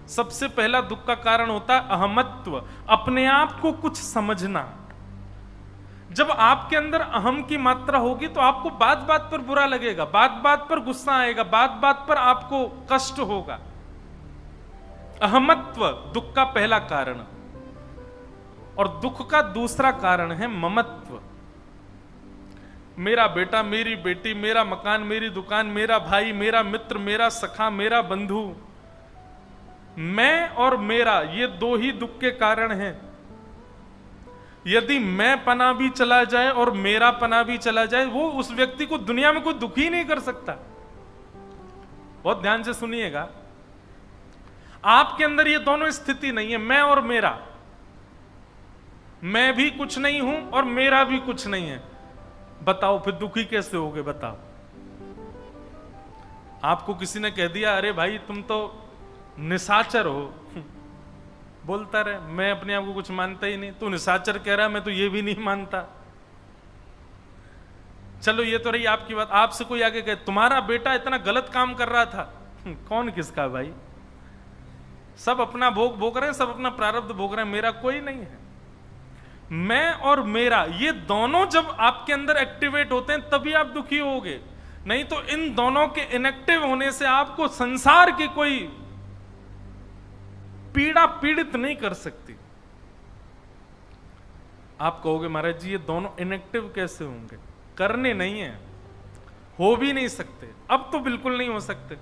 सबसे पहला दुख का कारण होता है अहमत्व, अपने आप को कुछ समझना। जब आपके अंदर अहम की मात्रा होगी तो आपको बात बात पर बुरा लगेगा, बात बात पर गुस्सा आएगा, बात बात पर आपको कष्ट होगा। अहमत्व दुख का पहला कारण। और दुख का दूसरा कारण है ममत्व। मेरा बेटा, मेरी बेटी, मेरा मकान, मेरी दुकान, मेरा भाई, मेरा मित्र, मेरा सखा, मेरा बंधु, मैं और मेरा, ये दो ही दुख के कारण हैं। यदि मैं पना भी चला जाए और मेरा पना भी चला जाए, वो उस व्यक्ति को दुनिया में कोई दुख ही नहीं कर सकता। बहुत ध्यान से सुनिएगा, आपके अंदर ये दोनों स्थिति नहीं है, मैं और मेरा। मैं भी कुछ नहीं हूं और मेरा भी कुछ नहीं है। बताओ फिर दुखी कैसे होगे? बताओ। आपको किसी ने कह दिया अरे भाई तुम तो निशाचर हो, बोलता रहे मैं अपने आप को कुछ मानता ही नहीं, तू निशाचर कह रहा है, मैं तो ये भी नहीं मानता। चलो ये तो रही आपकी बात। आपसे कोई आगे कहे तुम्हारा बेटा इतना गलत काम कर रहा था, कौन किसका भाई? सब अपना भोग भोग रहे हैं, सब अपना प्रारब्ध भोग रहे हैं, मेरा कोई नहीं है। मैं और मेरा, ये दोनों जब आपके अंदर एक्टिवेट होते हैं तभी आप दुखी होगे, नहीं तो इन दोनों के इनएक्टिव होने से आपको संसार की कोई पीड़ा पीड़ित नहीं कर सकती। आप कहोगे महाराज जी ये दोनों इनएक्टिव कैसे होंगे? करने नहीं है, हो भी नहीं सकते, अब तो बिल्कुल नहीं हो सकते।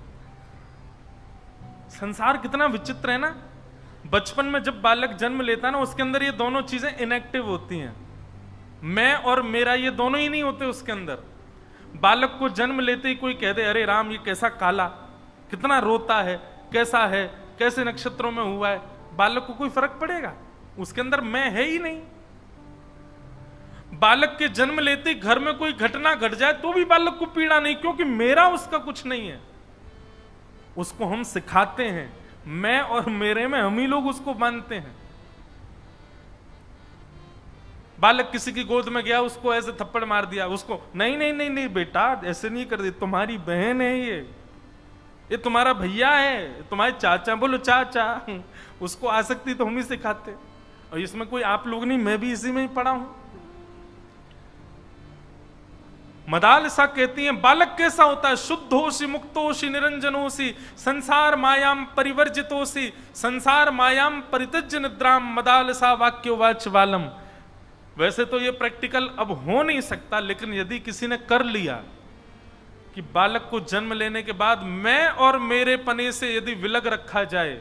संसार कितना विचित्र है ना। बचपन में जब बालक जन्म लेता है ना, उसके अंदर ये दोनों चीजें इनएक्टिव होती हैं। मैं और मेरा ये दोनों ही नहीं होते उसके अंदर। बालक को जन्म लेते ही कोई कह दे अरे राम ये कैसा काला, कितना रोता है, कैसा है, कैसे नक्षत्रों में हुआ है, बालक को कोई फर्क पड़ेगा? उसके अंदर मैं है ही नहीं। बालक के जन्म लेते ही घर में कोई घटना घट जाए तो भी बालक को पीड़ा नहीं, क्योंकि मेरा उसका कुछ नहीं है। उसको हम सिखाते हैं, मैं और मेरे में हम ही लोग उसको मानते हैं। बालक किसी की गोद में गया, उसको ऐसे थप्पड़ मार दिया, उसको नहीं नहीं नहीं नहीं बेटा ऐसे नहीं कर दे, तुम्हारी बहन है ये तुम्हारा भैया है, तुम्हारे चाचा, बोलो चाचा। उसको आसक्ति तो हम ही सिखाते, और इसमें कोई आप लोग नहीं, मैं भी इसी में ही पढ़ा हूं। मदालसा कहती हैं बालक कैसा होता है? शुद्धोषि मुक्तोषि निरंजनोषि संसार मायाम परिवर्जितोषि संसार मायाम परित्यज्य निद्राम मदालसा वाक्योवाच वालम। वैसे तो ये प्रैक्टिकल अब हो नहीं सकता, लेकिन यदि किसी ने कर लिया कि बालक को जन्म लेने के बाद मैं और मेरे पने से यदि विलग रखा जाए,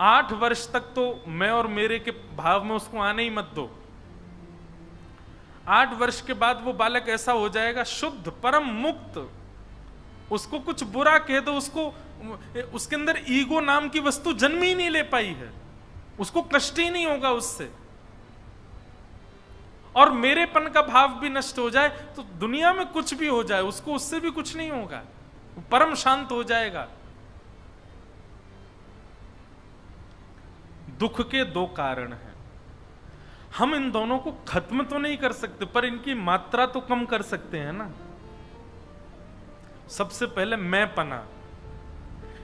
8 वर्ष तक तो मैं और मेरे के भाव में उसको आने ही मत दो। 8 वर्ष के बाद वो बालक ऐसा हो जाएगा शुद्ध परम मुक्त, उसको कुछ बुरा कह दो, उसको उसके अंदर ईगो नाम की वस्तु जन्म ही नहीं ले पाई है, उसको कष्ट ही नहीं होगा उससे। और मेरेपन का भाव भी नष्ट हो जाए तो दुनिया में कुछ भी हो जाए उसको उससे भी कुछ नहीं होगा, वो परम शांत हो जाएगा। दुख के 2 कारण हैं। हम इन दोनों को खत्म तो नहीं कर सकते, पर इनकी मात्रा तो कम कर सकते हैं ना। सबसे पहले मैं पना,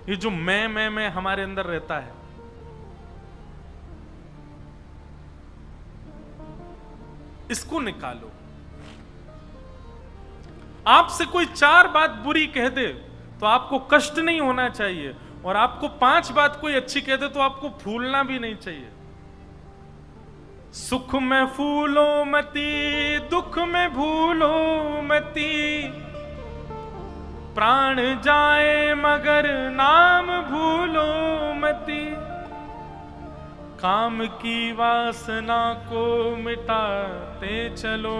ये जो मैं हमारे अंदर रहता है, इसको निकालो। आपसे कोई 4 बात बुरी कह दे तो आपको कष्ट नहीं होना चाहिए, और आपको 5 बात कोई अच्छी कह दे तो आपको फूलना भी नहीं चाहिए। सुख में फूलो मती, दुख में भूलो मती, प्राण जाए मगर नाम भूलो मती, काम की वासना को मिटाते चलो,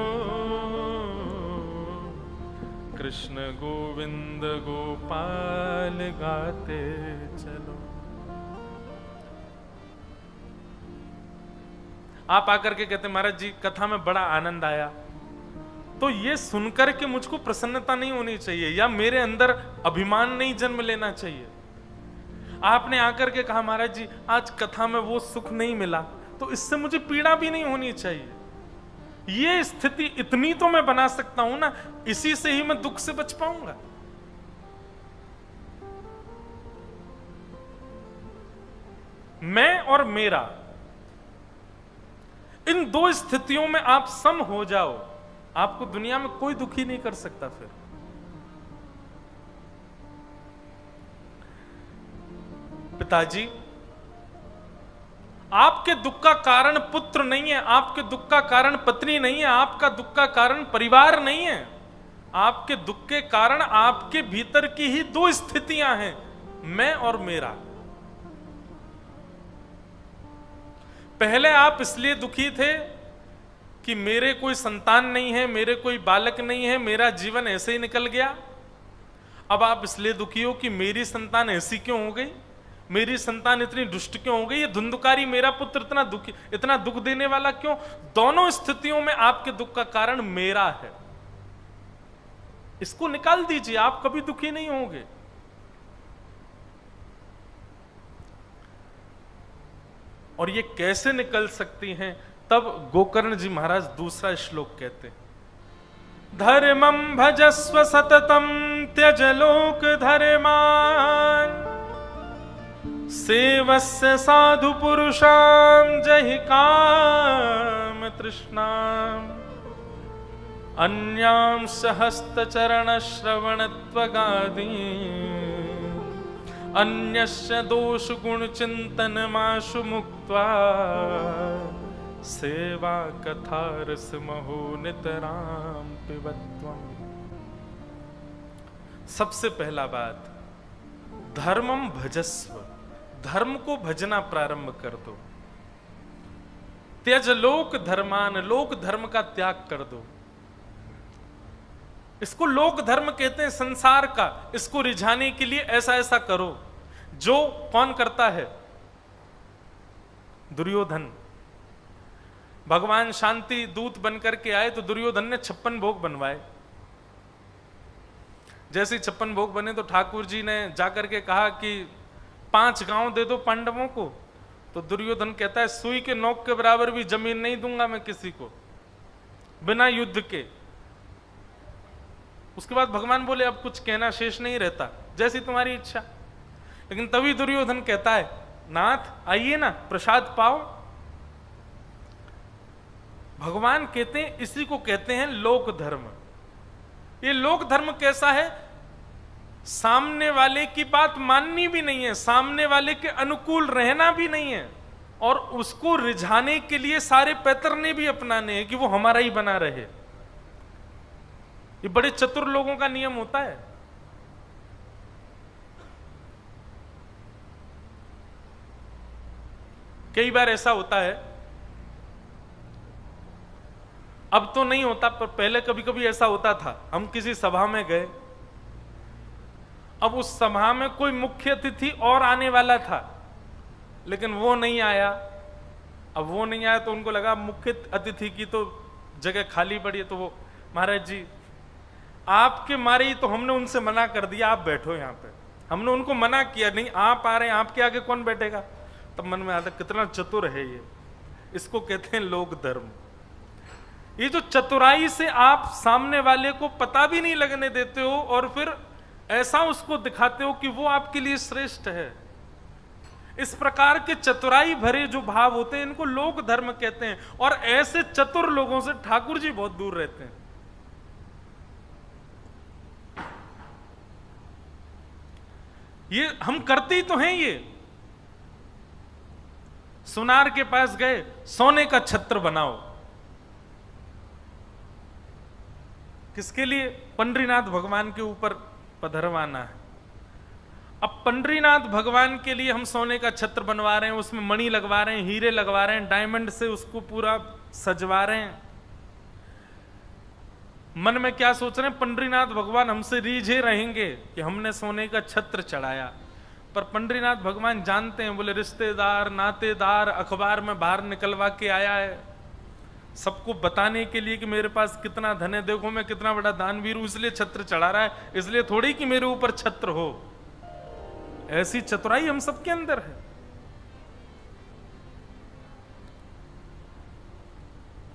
कृष्ण गोविंद गोपाल गाते चलो। आप आकर के कहते महाराज जी कथा में बड़ा आनंद आया, तो ये सुनकर के मुझको प्रसन्नता नहीं होनी चाहिए या मेरे अंदर अभिमान नहीं जन्म लेना चाहिए। आपने आकर के कहा महाराज जी आज कथा में वो सुख नहीं मिला, तो इससे मुझे पीड़ा भी नहीं होनी चाहिए। ये स्थिति इतनी तो मैं बना सकता हूं ना, इसी से ही मैं दुख से बच पाऊंगा। मैं और मेरा, इन दो स्थितियों में आप सम हो जाओ, आपको दुनिया में कोई दुखी नहीं कर सकता। फिर पिताजी, आपके दुख का कारण पुत्र नहीं है, आपके दुख का कारण पत्नी नहीं है, आपका दुख का कारण परिवार नहीं है। आपके दुख के कारण आपके भीतर की ही दो स्थितियां हैं, मैं और मेरा। पहले आप इसलिए दुखी थे कि मेरे कोई संतान नहीं है, मेरे कोई बालक नहीं है, मेरा जीवन ऐसे ही निकल गया। अब आप इसलिए दुखी हो कि मेरी संतान ऐसी क्यों हो गई, मेरी संतान इतनी दुष्ट क्यों हो गई, ये धुंधकारी मेरा पुत्र इतना दुख देने वाला क्यों। दोनों स्थितियों में आपके दुख का कारण मेरा है। इसको निकाल दीजिए, आप कभी दुखी नहीं होंगे। और ये कैसे निकल सकती हैं, तब गोकर्ण जी महाराज दूसरा श्लोक कहते हैं, धर्मं भजस्व सततम त्यज लोक धर्मान सेवस्य साधु पुरुषां जहि काम तृष्णाम अन्यांश हस्तचरण श्रवणत्वगादि अन्यस्य दोष गुण चिंतन माशु मुक्त्वा सेवा कथा रस महो नितराम पिबत्वम्। सबसे पहला बात, धर्मम भजस्व, धर्म को भजना प्रारंभ कर दो। त्यज लोक धर्मान, लोक धर्म का त्याग कर दो। इसको लोक धर्म कहते हैं, संसार का। इसको रिझाने के लिए ऐसा ऐसा करो। जो कौन करता है? दुर्योधन। भगवान शांति दूत बनकर के आए तो दुर्योधन ने 56 भोग बनवाए। जैसे ही 56 भोग बने तो ठाकुर जी ने जाकर के कहा कि 5 गांव दे दो पांडवों को। तो दुर्योधन कहता है, सुई के नोक के बराबर भी जमीन नहीं दूंगा मैं किसी को बिना युद्ध के। उसके बाद भगवान बोले, अब कुछ कहना शेष नहीं रहता, जैसी तुम्हारी इच्छा। लेकिन तभी दुर्योधन कहता है, नाथ आइए ना, प्रसाद पाओ। भगवान कहते हैं, इसी को कहते हैं लोक धर्म। ये लोक धर्म कैसा है? सामने वाले की बात माननी भी नहीं है, सामने वाले के अनुकूल रहना भी नहीं है, और उसको रिझाने के लिए सारे पैतरने भी अपनाने हैं कि वो हमारा ही बना रहे। ये बड़े चतुर लोगों का नियम होता है। कई बार ऐसा होता है, अब तो नहीं होता पर पहले कभी कभी ऐसा होता था। हम किसी सभा में गए, अब उस सभा में कोई मुख्य अतिथि और आने वाला था, लेकिन वो नहीं आया। अब वो नहीं आया तो उनको लगा मुख्य अतिथि की तो जगह खाली पड़ी है, तो वो, महाराज जी आपके मारे ही तो हमने उनसे मना कर दिया, आप बैठो यहाँ पे। हमने उनको मना किया, नहीं आप आ रहे हैं, आपके आगे कौन बैठेगा। तब मन में आता, कितना चतुर है ये। इसको कहते हैं लोक धर्म। ये जो चतुराई से आप सामने वाले को पता भी नहीं लगने देते हो और फिर ऐसा उसको दिखाते हो कि वो आपके लिए श्रेष्ठ है। इस प्रकार के चतुराई भरे जो भाव होते हैं, इनको लोक धर्म कहते हैं। और ऐसे चतुर लोगों से ठाकुर जी बहुत दूर रहते हैं। ये हम करते ही तो हैं। ये सुनार के पास गए, सोने का छत्र बनाओ। किसके लिए? पंडरीनाथ भगवान के ऊपर पधरवाना है। अब पंडरीनाथ भगवान के लिए हम सोने का छत्र बनवा रहे हैं, उसमें मणि लगवा रहे हैं, हीरे लगवा रहे हैं, डायमंड से उसको पूरा सजवा रहे हैं। मन में क्या सोच रहे हैं? पंडरीनाथ भगवान हमसे रीझे रहेंगे कि हमने सोने का छत्र चढ़ाया। पर पंडरीनाथ भगवान जानते हैं, बोले रिश्तेदार नातेदार अखबार में बाहर निकलवा के आया है सबको बताने के लिए कि मेरे पास कितना धन है, देखो मैं कितना बड़ा दानवीर हूं, इसलिए छत्र चढ़ा रहा है, इसलिए थोड़ी कि मेरे ऊपर छत्र हो। ऐसी चतुराई हम सबके अंदर है।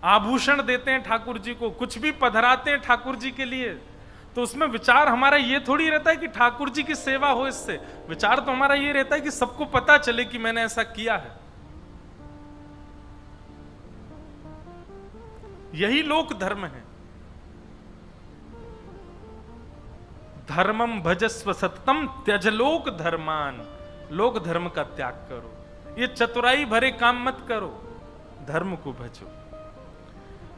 आभूषण देते हैं ठाकुर जी को, कुछ भी पधराते हैं ठाकुर जी के लिए, तो उसमें विचार हमारा ये थोड़ी रहता है कि ठाकुर जी की सेवा हो इससे, विचार तो हमारा ये रहता है कि सबको पता चले कि मैंने ऐसा किया है। यही लोक धर्म है। धर्मम भजस्व सततम त्यज लोक धर्मान, लोक धर्म का त्याग करो, ये चतुराई भरे काम मत करो, धर्म को भजो।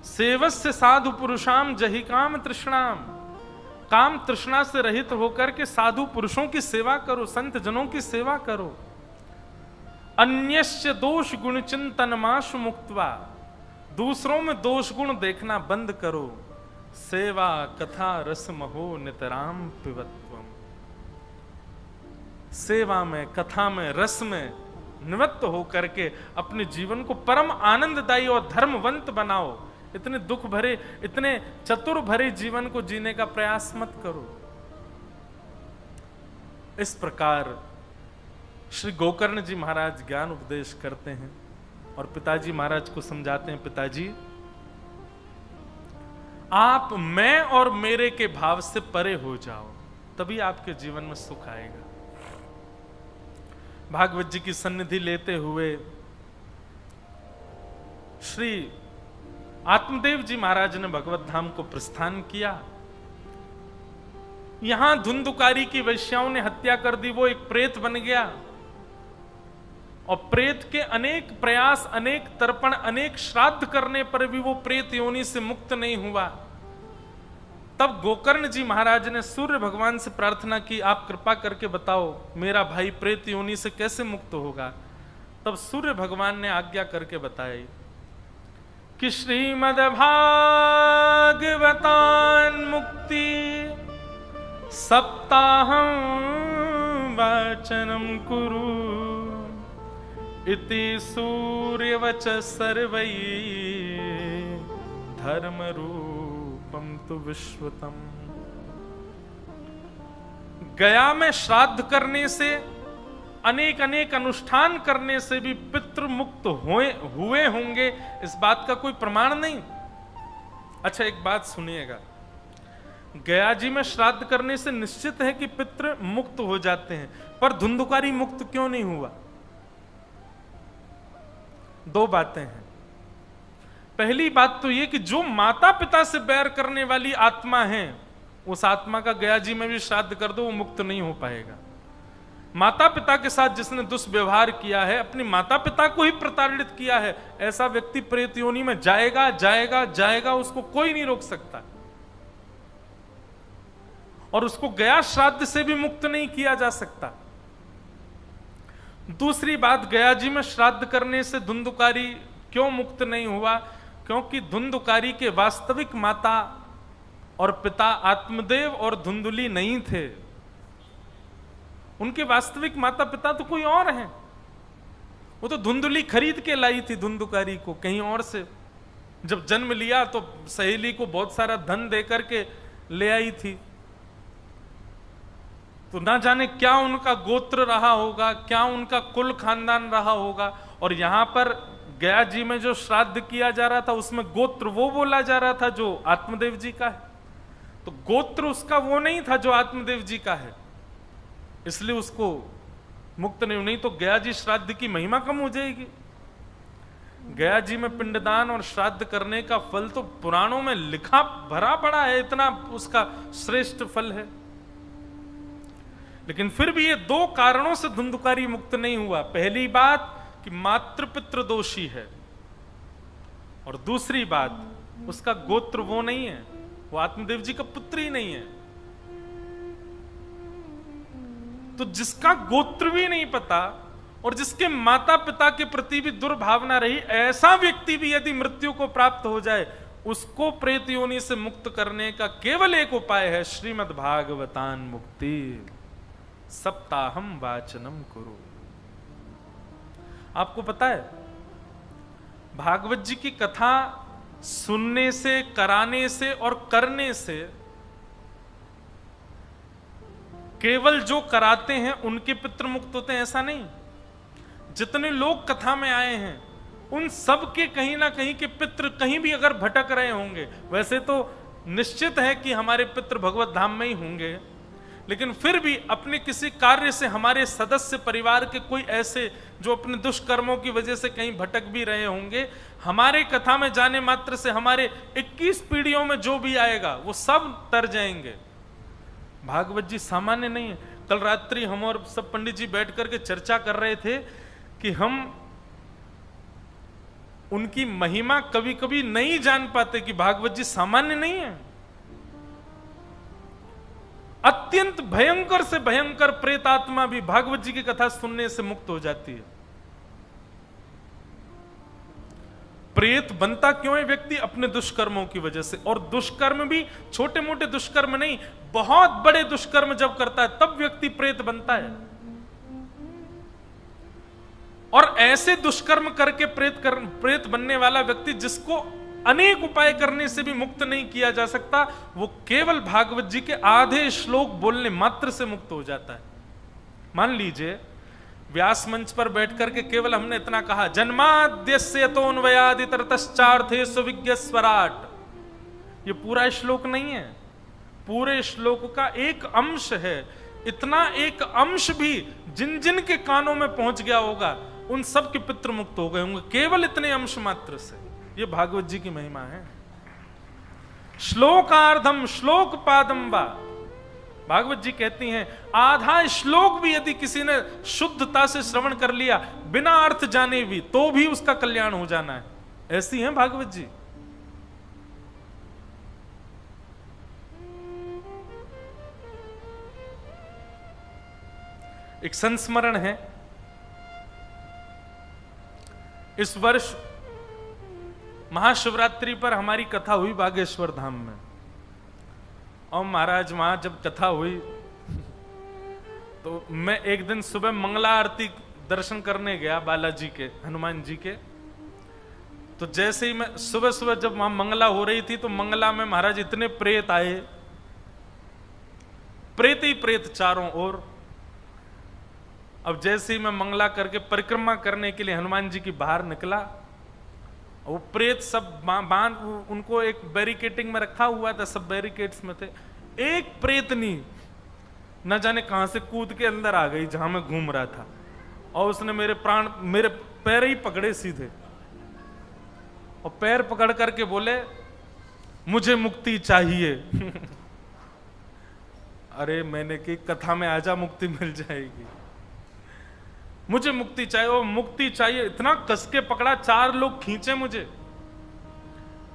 सेवस्य साधु पुरुषाम जहि काम तृष्णाम, काम तृष्णा से रहित होकर के साधु पुरुषों की सेवा करो, संत जनों की सेवा करो। अन्यस्य दोष गुण चिंतन माशु मुक्त्वा, दूसरों में दोष गुण देखना बंद करो। सेवा कथा रस महो नितराम पिबत्वम, सेवा में कथा में रस में निवृत्त होकर के अपने जीवन को परम आनंददायी और धर्मवंत बनाओ। इतने दुख भरे, इतने चतुर भरे जीवन को जीने का प्रयास मत करो। इस प्रकार श्री गोकर्ण जी महाराज ज्ञान उपदेश करते हैं और पिताजी महाराज को समझाते हैं, पिताजी आप मैं और मेरे के भाव से परे हो जाओ, तभी आपके जीवन में सुख आएगा। भागवत जी की सन्निधि लेते हुए श्री आत्मदेव जी महाराज ने भगवत धाम को प्रस्थान किया। यहां धुंधुकारी की वैश्याओं ने हत्या कर दी, वो एक प्रेत बन गया और प्रेत के अनेक प्रयास, अनेक तर्पण, अनेक श्राद्ध करने पर भी वो प्रेत योनि से मुक्त नहीं हुआ। तब गोकर्ण जी महाराज ने सूर्य भगवान से प्रार्थना की, आप कृपा करके बताओ मेरा भाई प्रेत योनि से कैसे मुक्त होगा। तब सूर्य भगवान ने आज्ञा करके बताई कि श्रीमद् भागवतान मुक्ति सप्ताहं वाचनम कुरु इति सूर्यवच सर्वै धर्म रूपम तु विश्वतम। गया में श्राद्ध करने से, अनेक अनेक अनुष्ठान करने से भी पितृ मुक्त हुए होंगे, इस बात का कोई प्रमाण नहीं। अच्छा एक बात सुनिएगा, गया जी में श्राद्ध करने से निश्चित है कि पितृ मुक्त हो जाते हैं, पर धुंधुकारी मुक्त क्यों नहीं हुआ? दो बातें हैं। पहली बात तो यह कि जो माता पिता से बैर करने वाली आत्मा है, उस आत्मा का गया जी में भी श्राद्ध कर दो, वो मुक्त नहीं हो पाएगा। माता पिता के साथ जिसने दुष्व्यवहार किया है, अपनी माता पिता को ही प्रताड़ित किया है, ऐसा व्यक्ति प्रेत योनि में जाएगा जाएगा जाएगा, उसको कोई नहीं रोक सकता। और उसको गया श्राद्ध से भी मुक्त नहीं किया जा सकता। दूसरी बात, गया जी में श्राद्ध करने से धुंधुकारी क्यों मुक्त नहीं हुआ? क्योंकि धुंधुकारी के वास्तविक माता और पिता आत्मदेव और धुंधुली नहीं थे। उनके वास्तविक माता पिता तो कोई और हैं। वो तो धुंधुली खरीद के लाई थी धुंधुकारी को कहीं और से। जब जन्म लिया तो सहेली को बहुत सारा धन दे करके ले आई थी। तो ना जाने क्या उनका गोत्र रहा होगा, क्या उनका कुल खानदान रहा होगा। और यहां पर गया जी में जो श्राद्ध किया जा रहा था, उसमें गोत्र वो बोला जा रहा था जो आत्मदेव जी का है। तो गोत्र उसका वो नहीं था जो आत्मदेव जी का है, इसलिए उसको मुक्त नहीं तो गया जी श्राद्ध की महिमा कम हो जाएगी। गया जी में पिंडदान और श्राद्ध करने का फल तो पुराणों में लिखा भरा पड़ा है, इतना उसका श्रेष्ठ फल है। लेकिन फिर भी ये दो कारणों से धुंधुकारी मुक्त नहीं हुआ। पहली बात कि मातृपितृ दोषी है, और दूसरी बात उसका गोत्र वो नहीं है, वो आत्मदेव जी का पुत्र ही नहीं है। तो जिसका गोत्र भी नहीं पता और जिसके माता पिता के प्रति भी दुर्भावना रही, ऐसा व्यक्ति भी यदि मृत्यु को प्राप्त हो जाए, उसको प्रेत योनि से मुक्त करने का केवल एक उपाय है, श्रीमद् भागवतान मुक्ति सप्ताहम वाचनम कुरु। आपको पता है, भागवत जी की कथा सुनने से, कराने से और करने से केवल जो कराते हैं उनके पितृ मुक्त होते हैं ऐसा नहीं। जितने लोग कथा में आए हैं उन सब के कहीं ना कहीं के पितृ कहीं भी अगर भटक रहे होंगे, वैसे तो निश्चित है कि हमारे पितृ भगवत धाम में ही होंगे, लेकिन फिर भी अपने किसी कार्य से हमारे सदस्य परिवार के कोई ऐसे जो अपने दुष्कर्मों की वजह से कहीं भटक भी रहे होंगे, हमारे कथा में जाने मात्र से हमारे 21 पीढ़ियों में जो भी आएगा वो सब तर जाएंगे। भागवत जी सामान्य नहीं है। कल रात्रि हम और सब पंडित जी बैठ करके चर्चा कर रहे थे कि हम उनकी महिमा कभी कभी नहीं जान पाते कि भागवत जी सामान्य नहीं है। अत्यंत भयंकर से भयंकर प्रेतात्मा भी भागवत जी की कथा सुनने से मुक्त हो जाती है। प्रेत बनता क्यों है व्यक्ति? अपने दुष्कर्मों की वजह से। और दुष्कर्म भी छोटे मोटे दुष्कर्म नहीं, बहुत बड़े दुष्कर्म जब करता है तब व्यक्ति प्रेत बनता है। और ऐसे दुष्कर्म करके प्रेत बनने वाला व्यक्ति जिसको अनेक उपाय करने से भी मुक्त नहीं किया जा सकता, वो केवल भागवत जी के आधे श्लोक बोलने मात्र से मुक्त हो जाता है। मान लीजिए व्यास मंच पर बैठ करके केवल हमने इतना कहा, जन्माद्यस्य तोन्वयादितरतश्चार्थे सुविज्ञ स्वराट, ये पूरा श्लोक नहीं है, पूरे श्लोक का एक अंश है। इतना एक अंश भी जिन जिन के कानों में पहुंच गया होगा उन सब के पितृ मुक्त हो गए होंगे, केवल इतने अंश मात्र से। ये भागवत जी की महिमा है। श्लोकार्धम श्लोक पादम वा, भागवत जी कहती हैं आधा श्लोक भी यदि किसी ने शुद्धता से श्रवण कर लिया बिना अर्थ जाने भी, तो भी उसका कल्याण हो जाना है। ऐसी हैं भागवत जी। एक संस्मरण है, इस वर्ष महाशिवरात्रि पर हमारी कथा हुई बागेश्वर धाम में, और महाराज वहां जब कथा हुई तो मैं एक दिन सुबह मंगला आरती दर्शन करने गया बालाजी के, हनुमान जी के। तो जैसे ही मैं सुबह सुबह जब वहां मंगला हो रही थी तो मंगला में महाराज इतने प्रेत आए, प्रेत ही प्रेत चारों ओर। अब जैसे ही मैं मंगला करके परिक्रमा करने के लिए हनुमान जी की बाहर निकला, वो प्रेत सब बांध, उनको एक बैरिकेटिंग में रखा हुआ था, सब बैरिकेड्स में थे। एक प्रेतनी न जाने कहां से कूद के अंदर आ गई जहां मैं घूम रहा था, और उसने मेरे पैर ही पकड़े सीधे, और पैर पकड़ करके बोले मुझे मुक्ति चाहिए। अरे मैंने की कथा में आजा मुक्ति मिल जाएगी, मुझे मुक्ति चाहिए, वो मुक्ति चाहिए। इतना कस के पकड़ा, 4 लोग खींचे मुझे,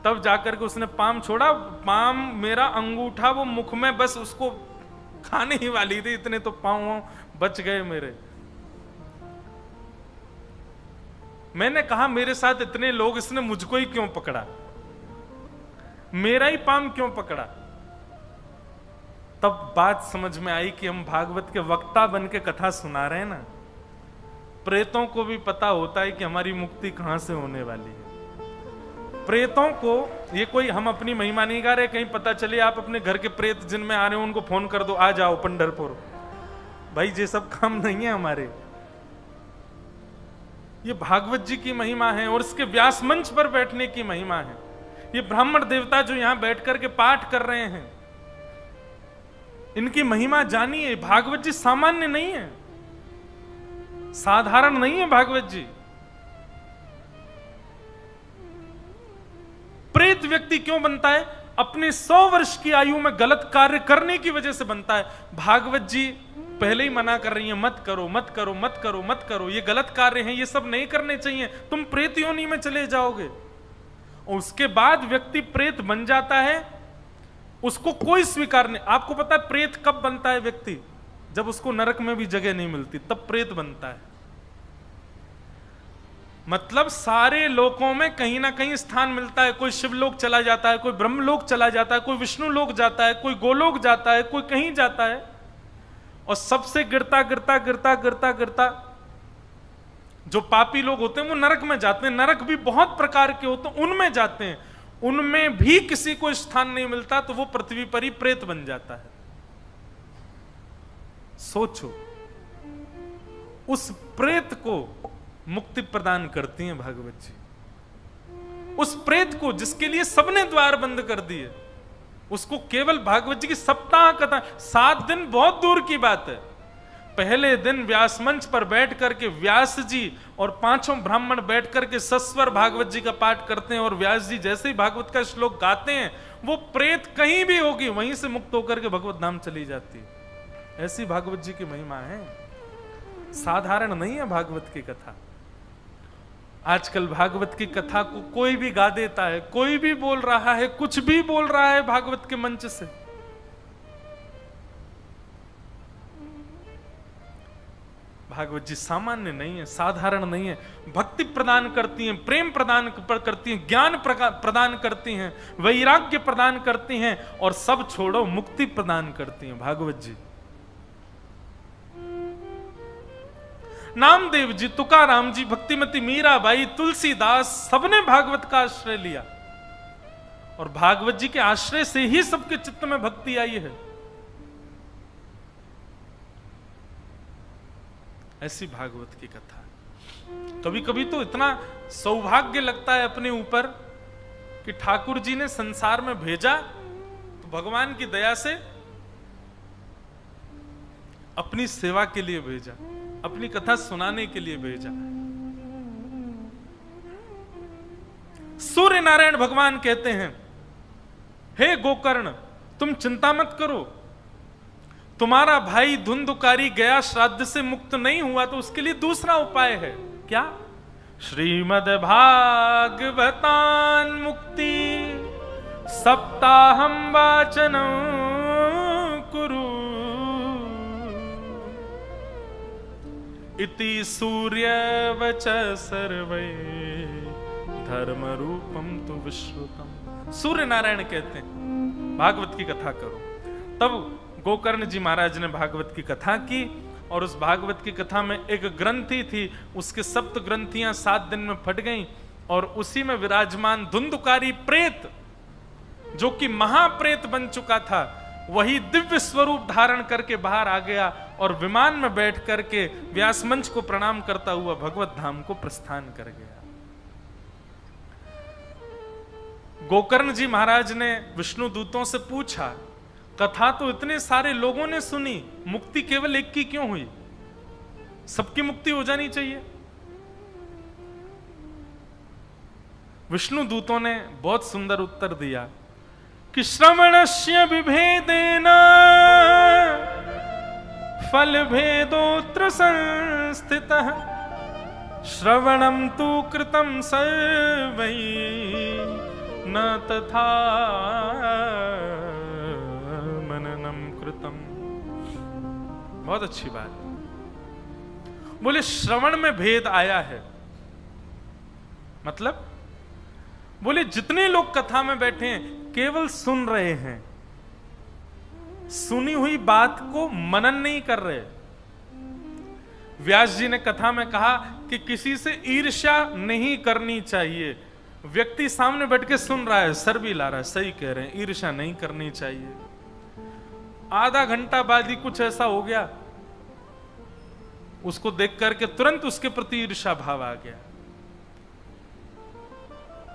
तब जाकर के उसने पाम छोड़ा। पाम मेरा अंगूठा वो मुख में बस उसको खाने ही वाली थी, इतने तो पांव बच गए मेरे। मैंने कहा मेरे साथ इतने लोग, इसने मुझको ही क्यों पकड़ा, मेरा ही पाम क्यों पकड़ा? तब बात समझ में आई कि हम भागवत के वक्ता बन के कथा सुना रहे हैं ना। प्रेतों को भी पता होता है कि हमारी मुक्ति कहां से होने वाली है। प्रेतों को, ये कोई हम अपनी महिमा नहीं गा रहे, कहीं पता चले आप अपने घर के प्रेत जिनमें आ रहे हो उनको फोन कर दो आ जाओ पंढरपुर, भाई ये सब काम नहीं है हमारे। ये भागवत जी की महिमा है और इसके व्यास मंच पर बैठने की महिमा है। ये ब्राह्मण देवता जो यहां बैठ करके पाठ कर रहे हैं, इनकी महिमा जानिए। भागवत जी सामान्य नहीं है, साधारण नहीं है भागवत जी। प्रेत व्यक्ति क्यों बनता है? अपने 100 वर्ष की आयु में गलत कार्य करने की वजह से बनता है। भागवत जी पहले ही मना कर रही है, मत करो मत करो मत करो मत करो, ये गलत कार्य हैं, ये सब नहीं करने चाहिए, तुम प्रेत योनि में चले जाओगे। और उसके बाद व्यक्ति प्रेत बन जाता है, उसको कोई स्वीकार नहीं। आपको पता है प्रेत कब बनता है व्यक्ति? जब उसको नरक में भी जगह नहीं मिलती तब प्रेत बनता है। मतलब सारे लोकों में कहीं ना कहीं स्थान मिलता है। कोई शिवलोक चला जाता है, कोई ब्रह्मलोक चला जाता है, कोई विष्णु लोक जाता है, कोई गोलोक जाता है, कोई कहीं जाता है। और सबसे गिरता गिरता गिरता गिरता गिरता जो पापी लोग होते हैं वो नरक में जाते हैं। नरक भी बहुत प्रकार के होते हैं, उनमें जाते हैं। उनमें भी किसी को स्थान नहीं मिलता तो वो पृथ्वी पर ही प्रेत बन जाता है। सोचो, उस प्रेत को मुक्ति प्रदान करती हैं भागवत जी। उस प्रेत को जिसके लिए सबने द्वार बंद कर दिए, उसको केवल भागवत जी की सप्ताह कथा, 7 दिन बहुत दूर की बात है। पहले दिन व्यास मंच पर बैठ करके व्यास जी और 5 ब्राह्मण बैठ करके सस्वर भागवत जी का पाठ करते हैं, और व्यास जी जैसे ही भागवत का श्लोक गाते हैं, वो प्रेत कहीं भी होगी वहीं से मुक्त होकर के भगवत धाम चली जाती है। ऐसी भागवत जी की महिमा है, साधारण नहीं है भागवत की कथा। आजकल भागवत की कथा को कोई भी गा देता है, कोई भी बोल रहा है, कुछ भी बोल रहा है भागवत के मंच से। भागवत जी सामान्य नहीं है, साधारण नहीं है। भक्ति प्रदान करती हैं, प्रेम प्रदान करती हैं, ज्ञान प्रदान करती हैं, वैराग्य प्रदान करती हैं, और सब छोड़ो मुक्ति प्रदान करती हैं भागवत जी। नामदेव जी, तुकाराम जी, भक्तिमती मीराबाई, तुलसीदास, सबने भागवत का आश्रय लिया, और भागवत जी के आश्रय से ही सबके चित्त में भक्ति आई है। ऐसी भागवत की कथा। कभी कभी तो इतना सौभाग्य लगता है अपने ऊपर कि ठाकुर जी ने संसार में भेजा तो भगवान की दया से अपनी सेवा के लिए भेजा, अपनी कथा सुनाने के लिए भेजा। सूर्य नारायण भगवान कहते हैं, हे गोकर्ण, तुम चिंता मत करो, तुम्हारा भाई धुंधुकारी गया श्राद्ध से मुक्त नहीं हुआ तो उसके लिए दूसरा उपाय है। क्या? श्रीमद् भागवतान मुक्ति सप्ताहम वाचनं कुरु इति सूर्यवच सर्वे धर्म रूपम तु विश्रुतम। सूर्य नारायण कहते हैं भागवत की कथा करो। तब गोकर्ण जी महाराज ने भागवत की कथा की, और उस भागवत की कथा में एक ग्रंथि थी, उसके 7 ग्रंथियां 7 दिन में फट गईं, और उसी में विराजमान धुंधुकारी प्रेत, जो कि महाप्रेत बन चुका था, वही दिव्य स्वरूप धारण करके बाहर आ गया, और विमान में बैठ करके व्यास मंच को प्रणाम करता हुआ भगवत धाम को प्रस्थान कर गया। गोकर्ण जी महाराज ने विष्णु दूतों से पूछा, कथा तो इतने सारे लोगों ने सुनी, मुक्ति केवल एक की क्यों हुई? सबकी मुक्ति हो जानी चाहिए। विष्णु दूतों ने बहुत सुंदर उत्तर दिया कि श्रवणस्य विभेदेन फल भेदोत्र संस्थितः श्रवणम तु कृतं सर्वैः न तथा मननम कृतम। बहुत अच्छी बात। बोले श्रवण में भेद आया है, मतलब बोले जितने लोग कथा में बैठे हैं केवल सुन रहे हैं, सुनी हुई बात को मनन नहीं कर रहे। व्यास जी ने कथा में कहा कि किसी से ईर्ष्या नहीं करनी चाहिए। व्यक्ति सामने बैठ के सुन रहा है, सर भी ला रहा है, सही कह रहे हैं, ईर्ष्या नहीं करनी चाहिए। आधा घंटा बाद ही कुछ ऐसा हो गया, उसको देख करके तुरंत उसके प्रति ईर्ष्या भाव आ गया।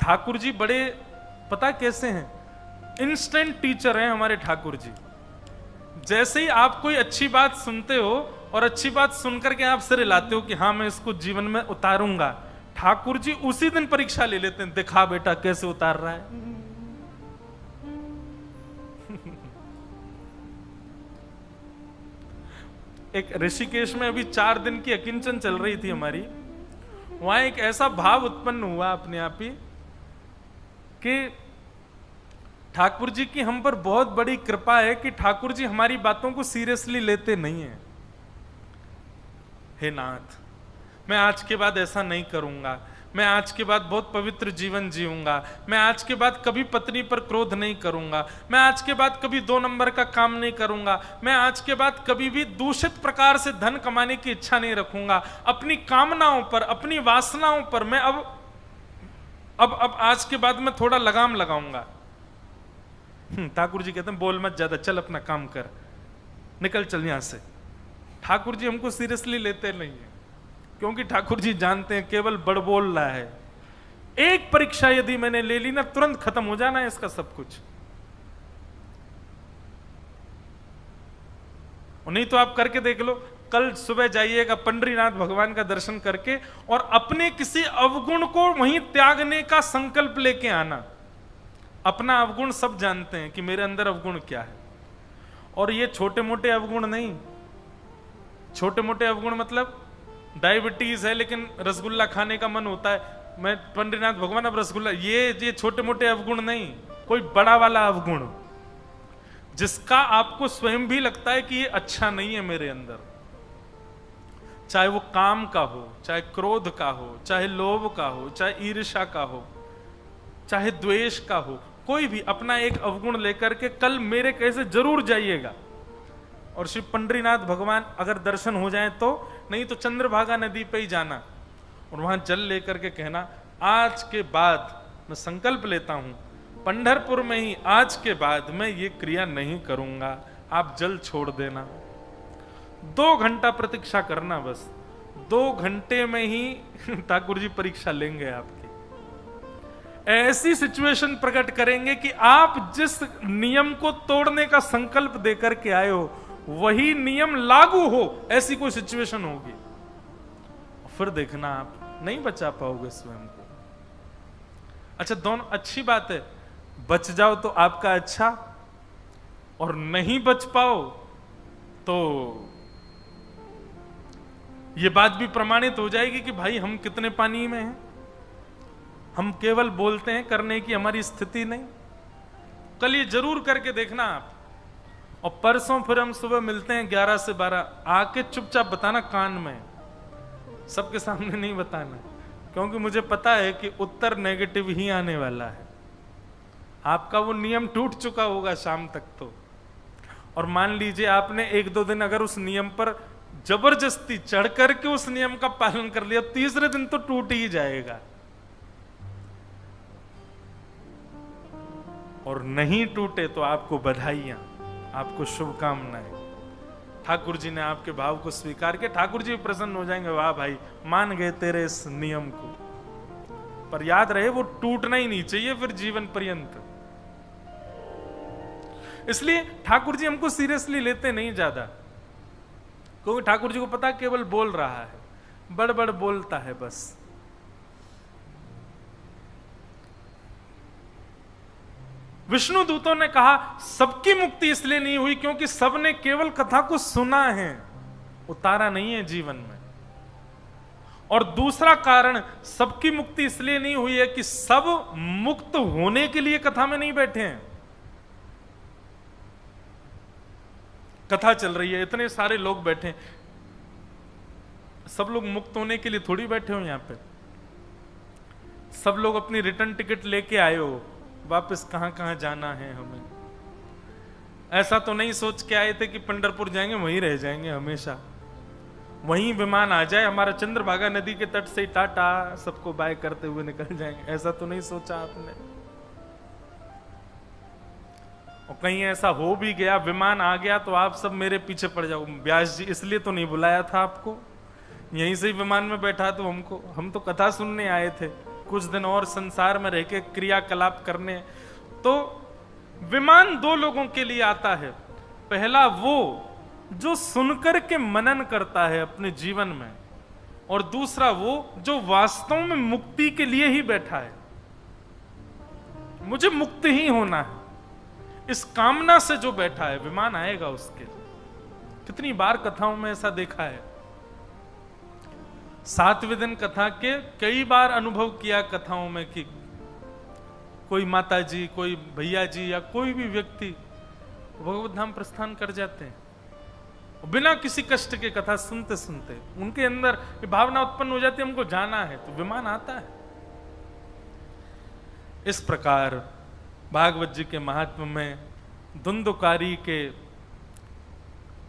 ठाकुर जी बड़े पता कैसे हैं, इंस्टेंट टीचर हैं हमारे ठाकुर जी। जैसे ही आप कोई अच्छी बात सुनते हो और अच्छी बात सुनकर के आप सिर हिलाते हो कि हाँ मैं इसको जीवन में उतारूंगा, ठाकुर जी उसी दिन परीक्षा ले लेते हैं, दिखा बेटा कैसे उतार रहा है। एक ऋषिकेश में अभी 4 दिन की अकिंचन चल रही थी हमारी, वहां एक ऐसा भाव उत्पन्न हुआ अपने आप ही कि ठाकुर जी की हम पर बहुत बड़ी कृपा है कि ठाकुर जी हमारी बातों को सीरियसली लेते नहीं है। हे नाथ, मैं आज के बाद ऐसा नहीं करूंगा, मैं आज के बाद बहुत पवित्र जीवन जीऊंगा, मैं आज के बाद कभी पत्नी पर क्रोध नहीं करूंगा, मैं आज के बाद कभी 2 नंबर का काम नहीं करूंगा, मैं आज के बाद कभी भी दूषित प्रकार से धन कमाने की इच्छा नहीं रखूंगा, अपनी कामनाओं पर, अपनी वासनाओं पर मैं अब आज के बाद मैं थोड़ा लगाम लगाऊंगा। ठाकुर जी कहते हैं बोल मत ज्यादा, चल अपना काम कर, निकल चल यहां से। ठाकुर जी हमको सीरियसली लेते नहीं है, क्योंकि ठाकुर जी जानते हैं केवल बड़ बोल रहा है। एक परीक्षा यदि मैंने ले ली ना, तुरंत खत्म हो जाना है इसका सब कुछ। और नहीं तो आप करके देख लो, कल सुबह जाइएगा पंडरीनाथ भगवान का दर्शन करके और अपने किसी अवगुण को वहीं त्यागने का संकल्प लेके आना। अपना अवगुण सब जानते हैं कि मेरे अंदर अवगुण क्या है, और ये छोटे मोटे अवगुण नहीं। छोटे मोटे अवगुण मतलब डायबिटीज है लेकिन रसगुल्ला खाने का मन होता है, मैं पंडरीनाथ भगवान अब रसगुल्ला, ये छोटे मोटे अवगुण नहीं, कोई बड़ा वाला अवगुण जिसका आपको स्वयं भी लगता है कि ये अच्छा नहीं है मेरे अंदर, चाहे वो काम का हो, चाहे क्रोध का हो, चाहे लोभ का हो, चाहे ईर्ष्या का हो, चाहे द्वेष का हो, कोई भी अपना एक अवगुण लेकर के कल मेरे कैसे जरूर जाइएगा। और श्री पंडरीनाथ भगवान अगर दर्शन हो जाए तो, नहीं तो चंद्रभागा नदी पे ही जाना और वहां जल लेकर के कहना, आज के बाद मैं संकल्प लेता हूं पंढरपुर में ही आज के बाद मैं ये क्रिया नहीं करूंगा, आप जल छोड़ देना। 2 घंटा प्रतीक्षा करना, बस 2 घंटे में ही ठाकुर जी परीक्षा लेंगे आपकी। ऐसी सिचुएशन प्रकट करेंगे कि आप जिस नियम को तोड़ने का संकल्प देकर के आए हो वही नियम लागू हो, ऐसी कोई सिचुएशन होगी। फिर देखना आप नहीं बचा पाओगे स्वयं को। अच्छा, दोनों अच्छी बात है, बच जाओ तो आपका अच्छा, और नहीं बच पाओ तो यह बात भी प्रमाणित हो जाएगी कि भाई हम कितने पानी में हैं। हम केवल बोलते हैं, करने की हमारी स्थिति नहीं। कल ये जरूर करके देखना आप, और परसों फिर हम सुबह मिलते हैं 11 से 12, आके चुपचाप बताना कान में, सबके सामने नहीं बताना, क्योंकि मुझे पता है कि उत्तर नेगेटिव ही आने वाला है। आपका वो नियम टूट चुका होगा शाम तक तो, और मान लीजिए आपने 1-2 दिन अगर उस नियम पर जबरदस्ती चढ़ करके उस नियम का पालन कर लिया, तीसरे दिन तो टूट ही जाएगा। और नहीं टूटे तो आपको बधाइयां, आपको शुभकामनाएं। ठाकुर जी ने आपके भाव को स्वीकार किया, ठाकुर जी प्रसन्न हो जाएंगे, वाह भाई मान गए तेरे इस नियम को। पर याद रहे वो टूटना ही नहीं चाहिए फिर जीवन पर्यंत। इसलिए ठाकुर जी हमको सीरियसली लेते नहीं ज्यादा, क्योंकि ठाकुर जी को पता केवल बोल रहा है, बड़ बोलता है बस। विष्णु दूतों ने कहा सबकी मुक्ति इसलिए नहीं हुई क्योंकि सबने केवल कथा को सुना है, उतारा नहीं है जीवन में। और दूसरा कारण सबकी मुक्ति इसलिए नहीं हुई है कि सब मुक्त होने के लिए कथा में नहीं बैठे हैं। कथा चल रही है, इतने सारे लोग बैठे, सब लोग मुक्त होने के लिए थोड़ी बैठे हो यहां पे। सब लोग अपनी रिटर्न टिकट लेके आए हो, वापस कहां कहां जाना है हमें। ऐसा तो नहीं सोच के आए थे कि पंढरपुर जाएंगे वहीं रह जाएंगे हमेशा, वहीं विमान आ जाए हमारा, चंद्रभागा नदी के तट से टाटा सबको बाय करते हुए निकल जाएंगे। ऐसा तो नहीं सोचा आपने। और कहीं ऐसा हो भी गया, विमान आ गया, तो आप सब मेरे पीछे पड़ जाओ, व्यास जी इसलिए तो नहीं बुलाया था आपको, यहीं से ही विमान में बैठा तो हमको, हम तो कथा सुनने आए थे, कुछ दिन और संसार में रह के क्रियाकलाप करने। तो विमान 2 लोगों के लिए आता है। पहला वो जो सुनकर के मनन करता है अपने जीवन में, और दूसरा वो जो वास्तव में मुक्ति के लिए ही बैठा है, मुझे मुक्त ही होना है, इस कामना से जो बैठा है, विमान आएगा उसके। कितनी बार कथाओं में ऐसा देखा है। 7वें दिन कथा के कई बार अनुभव किया कथाओं में कि कोई माता जी, कोई भैया जी या कोई भी व्यक्ति भगवत धाम प्रस्थान कर जाते हैं बिना किसी कष्ट के। कथा सुनते सुनते उनके अंदर ये भावना उत्पन्न हो जाती है हमको जाना है, तो विमान आता है। इस प्रकार भागवत जी के महात्म्य में धुंधुकारी के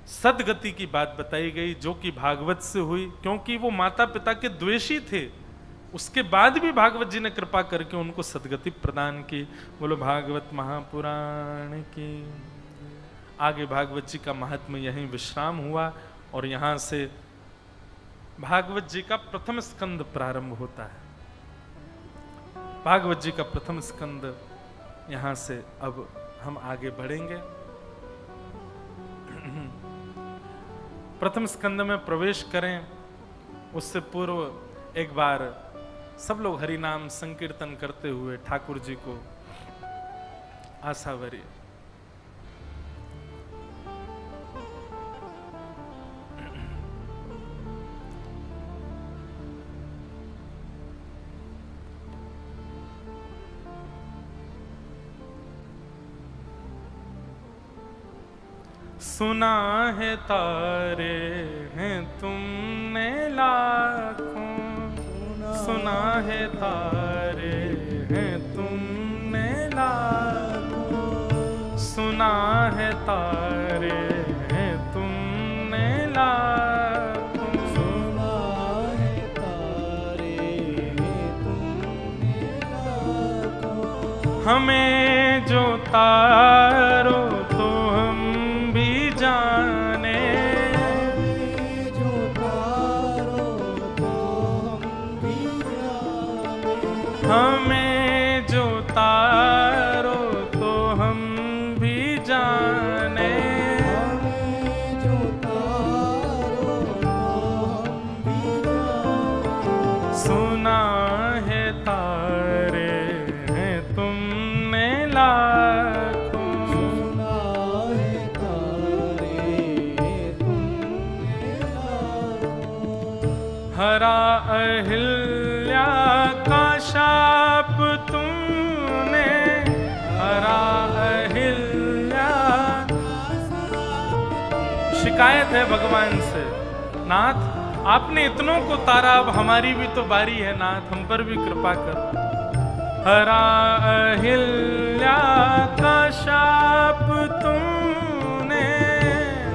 सदगति की बात बताई गई, जो कि भागवत से हुई, क्योंकि वो माता पिता के द्वेषी थे, उसके बाद भी भागवत जी ने कृपा करके उनको सदगति प्रदान की। बोलो भागवत महापुराण की। आगे भागवत जी का महात्म्य यहीं विश्राम हुआ और यहां से भागवत जी का प्रथम स्कंद प्रारंभ होता है। भागवत जी का प्रथम स्कंद यहां से अब हम आगे बढ़ेंगे। प्रथम स्कंद में प्रवेश करें उससे पूर्व एक बार सब लोग हरि नाम संकीर्तन करते हुए ठाकुर जी को आशा भरी। सुना है तारे हैं तुमने लाखों, सुना है तारे हैं तुमने लाखों, सुना है तारे हैं तुमने लाखों, सुना है तारे हैं तुमने लाखों। हमें जो तारो तो हम भी जाने, जो तारो तो हम भी जाने। हमें जो तारो तो हम भी जाने, हमें जो तारो तो हम भी जाने। सुना है तारे हैं तुमने लाखों, सुना है तारे तुमने लाखों। हरा अहिल्या का शाप तुमने, हरा अहिल्या। शिकायत है भगवान से, नाथ आपने इतनों को तारा, अब हमारी भी तो बारी है नाथ, हम पर भी कृपा कर। हरा अहिल्या का शाप तुमने,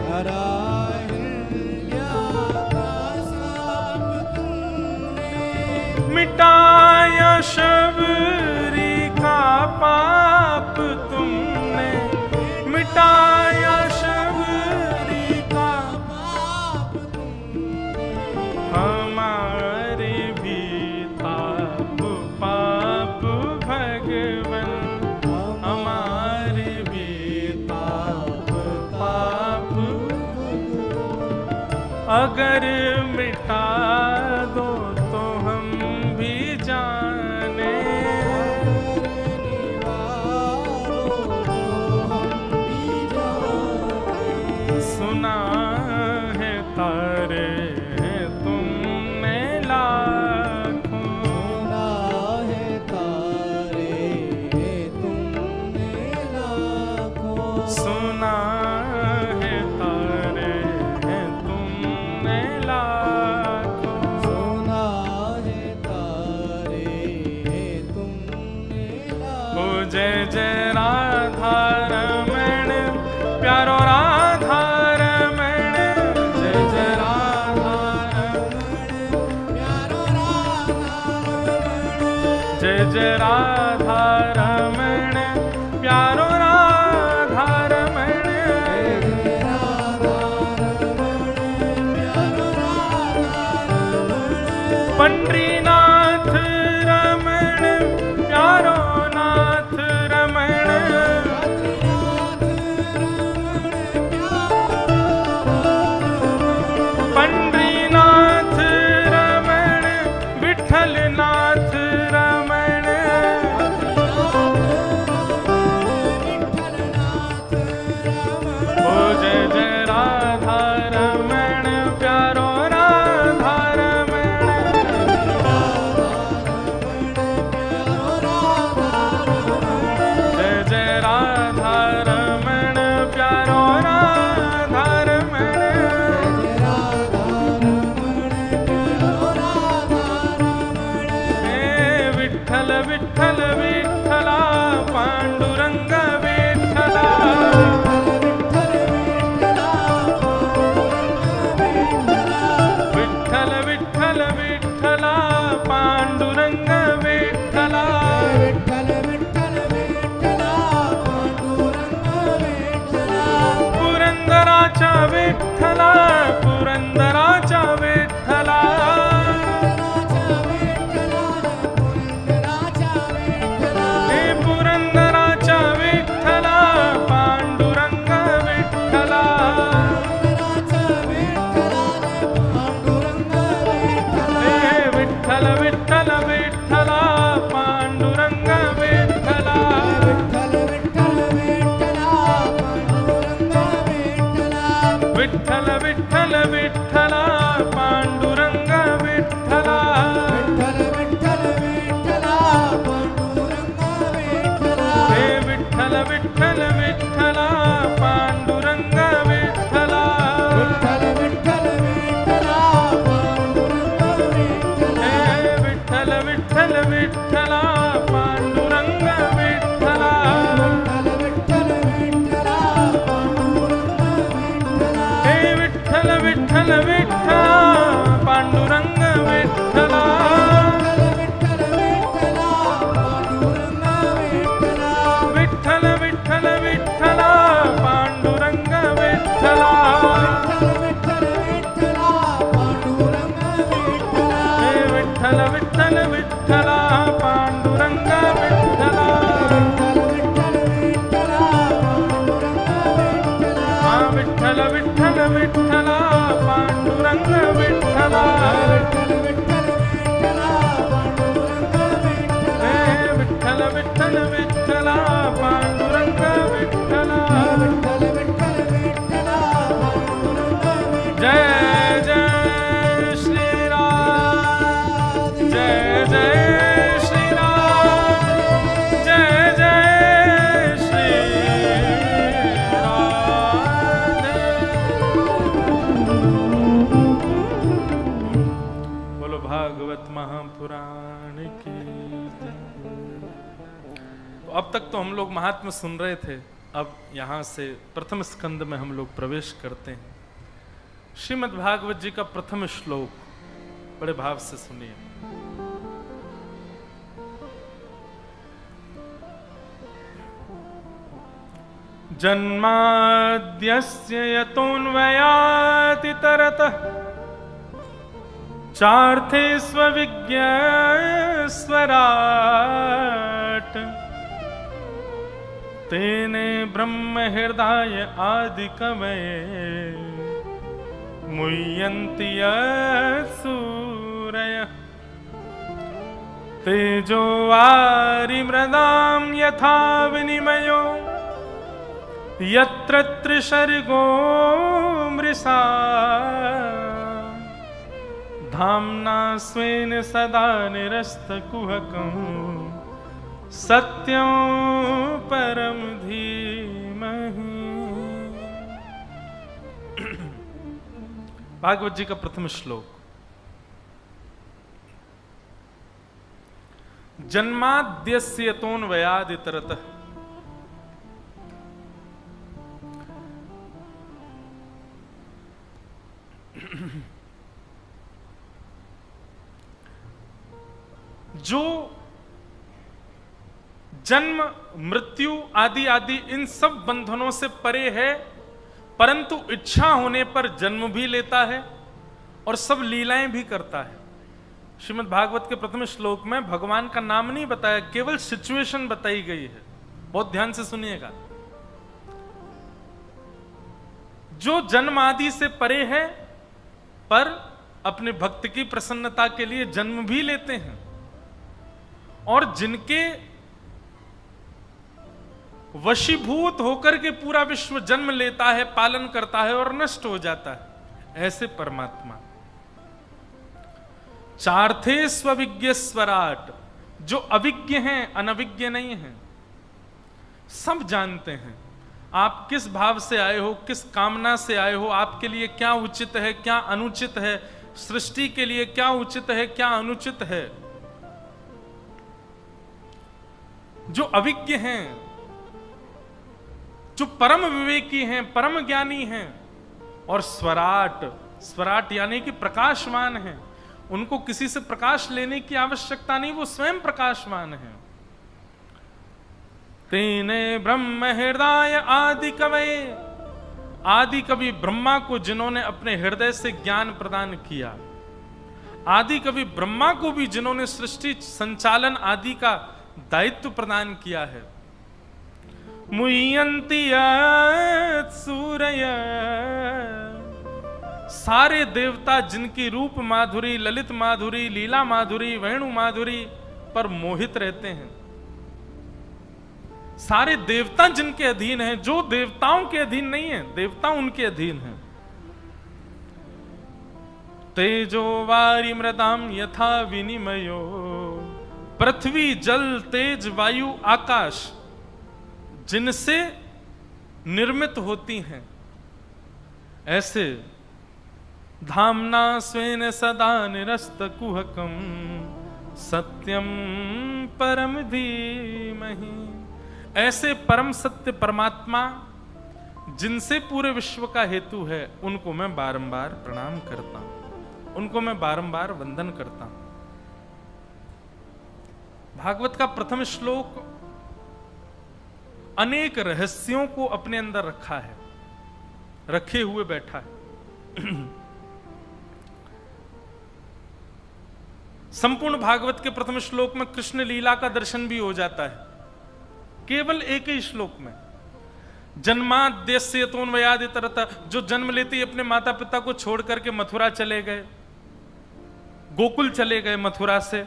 हरा अहिल्या का शाप तुमने। मिटाया शबरी का पाप तुमने, मिटाया शबरी का पाप तुमने। हमारे भी ताप पाप भगवन, हमारे भी ताप पाप, अगर मिटा दो तो हम भी जाने, सुना है तारे हैं तुमने लाखों, सुना है तारे तुमने लाखों। सुना है तारे हैं तुमने लाखों, सुना है तारे तुमने लाखों। ओ जय जय राधा रमण प्यारो राधा रमण, जय जय राधा रमण, प्यारो राधा रमण। जय जय राधा रमण प्यारो राधा रमण, पंडरीनाथ रमण प्यारो नाथ रमण, पंडरीनाथ रमण विठलनाथ रमण, ओ जय जय राधा रमण प्यारो राधा रमण, विठ्ठला पांडुरंग विठ्ठला विठ्ठल विठ्ठल विठ्ठला पांडुरंग विठ्ठला विठ्ठल विठ्ठल विठ्ठला पांडुरंग विठ्ठला जय जय श्री राम जय जय श्री राम जय जय श्री राधे। बोलो भागवत महापुराण की जय। अब तक तो हम लोग महात्म्य सुन रहे थे, अब यहां से प्रथम स्कंद में हम लोग प्रवेश करते हैं। श्रीमद् भागवत जी का प्रथम श्लोक बड़े भाव से सुनिए। जन्माद्यस्य यतोऽन्वयादितरतः चार्थे स्वविज्ञस्वराट् तेने ब्रह्म हृदय आदि कवये मुह्यन्ति सूरयः तेजो वारिमृदां यथा विनिमयो यत्र त्रिसर्गो मृषा धाम्ना स्वेन सदा निरस्तकुहकं सत्यं परम धीमहि। भागवत जी का प्रथम श्लोक। जन्माद्यस्य यतोऽन्वयादितरतः। जो जन्म मृत्यु आदि आदि इन सब बंधनों से परे है, परंतु इच्छा होने पर जन्म भी लेता है और सब लीलाएं भी करता है। श्रीमद् भागवत के प्रथम श्लोक में भगवान का नाम नहीं बताया, केवल सिचुएशन बताई गई है। बहुत ध्यान से सुनिएगा। जो जन्म आदि से परे है पर अपने भक्त की प्रसन्नता के लिए जन्म भी लेते हैं, और जिनके वशीभूत होकर के पूरा विश्व जन्म लेता है, पालन करता है और नष्ट हो जाता है, ऐसे परमात्मा। चार्थे स्वविज्ञ स्वराट। जो अविज्ञ हैं, अनविज्ञ नहीं हैं, सब जानते हैं आप किस भाव से आए हो, किस कामना से आए हो, आपके लिए क्या उचित है, क्या अनुचित है, सृष्टि के लिए क्या उचित है, क्या अनुचित है। जो अविज्ञ हैं, जो परम विवेकी हैं, परम ज्ञानी हैं, और स्वराट, स्वराट यानी कि प्रकाशवान हैं, उनको किसी से प्रकाश लेने की आवश्यकता नहीं, वो स्वयं प्रकाशवान हैं। तेने ब्रह्म हृदय आदि कवये। आदि कवि ब्रह्मा को जिन्होंने अपने हृदय से ज्ञान प्रदान किया, आदि कवि ब्रह्मा को भी जिन्होंने सृष्टि संचालन आदि का दायित्व प्रदान किया है। मुह्यन्ति सूरय। सारे देवता जिनकी रूप माधुरी, ललित माधुरी, लीला माधुरी, वेणु माधुरी पर मोहित रहते हैं, सारे देवता जिनके अधीन हैं, जो देवताओं के अधीन नहीं है, देवता उनके अधीन हैं। तेजो वारि मृदाम यथा विनिमयो। पृथ्वी, जल, तेज, वायु, आकाश जिनसे निर्मित होती हैं, ऐसे धामना स्वेन सदा निरस्त कुहकम सत्यम परम धीमहि। ऐसे परम सत्य परमात्मा जिनसे पूरे विश्व का हेतु है, उनको मैं बारंबार प्रणाम करता हूं, उनको मैं बारंबार वंदन करता हूं। भागवत का प्रथम श्लोक अनेक रहस्यों को अपने अंदर रखा है, रखे हुए बैठा है। संपूर्ण भागवत के प्रथम श्लोक में कृष्ण लीला का दर्शन भी हो जाता है, केवल एक ही श्लोक में। जन्माद्यस्य यतोन्वयादितरतः, जो जन्म लेते ही अपने माता पिता को छोड़ करके मथुरा चले गए, गोकुल चले गए मथुरा से।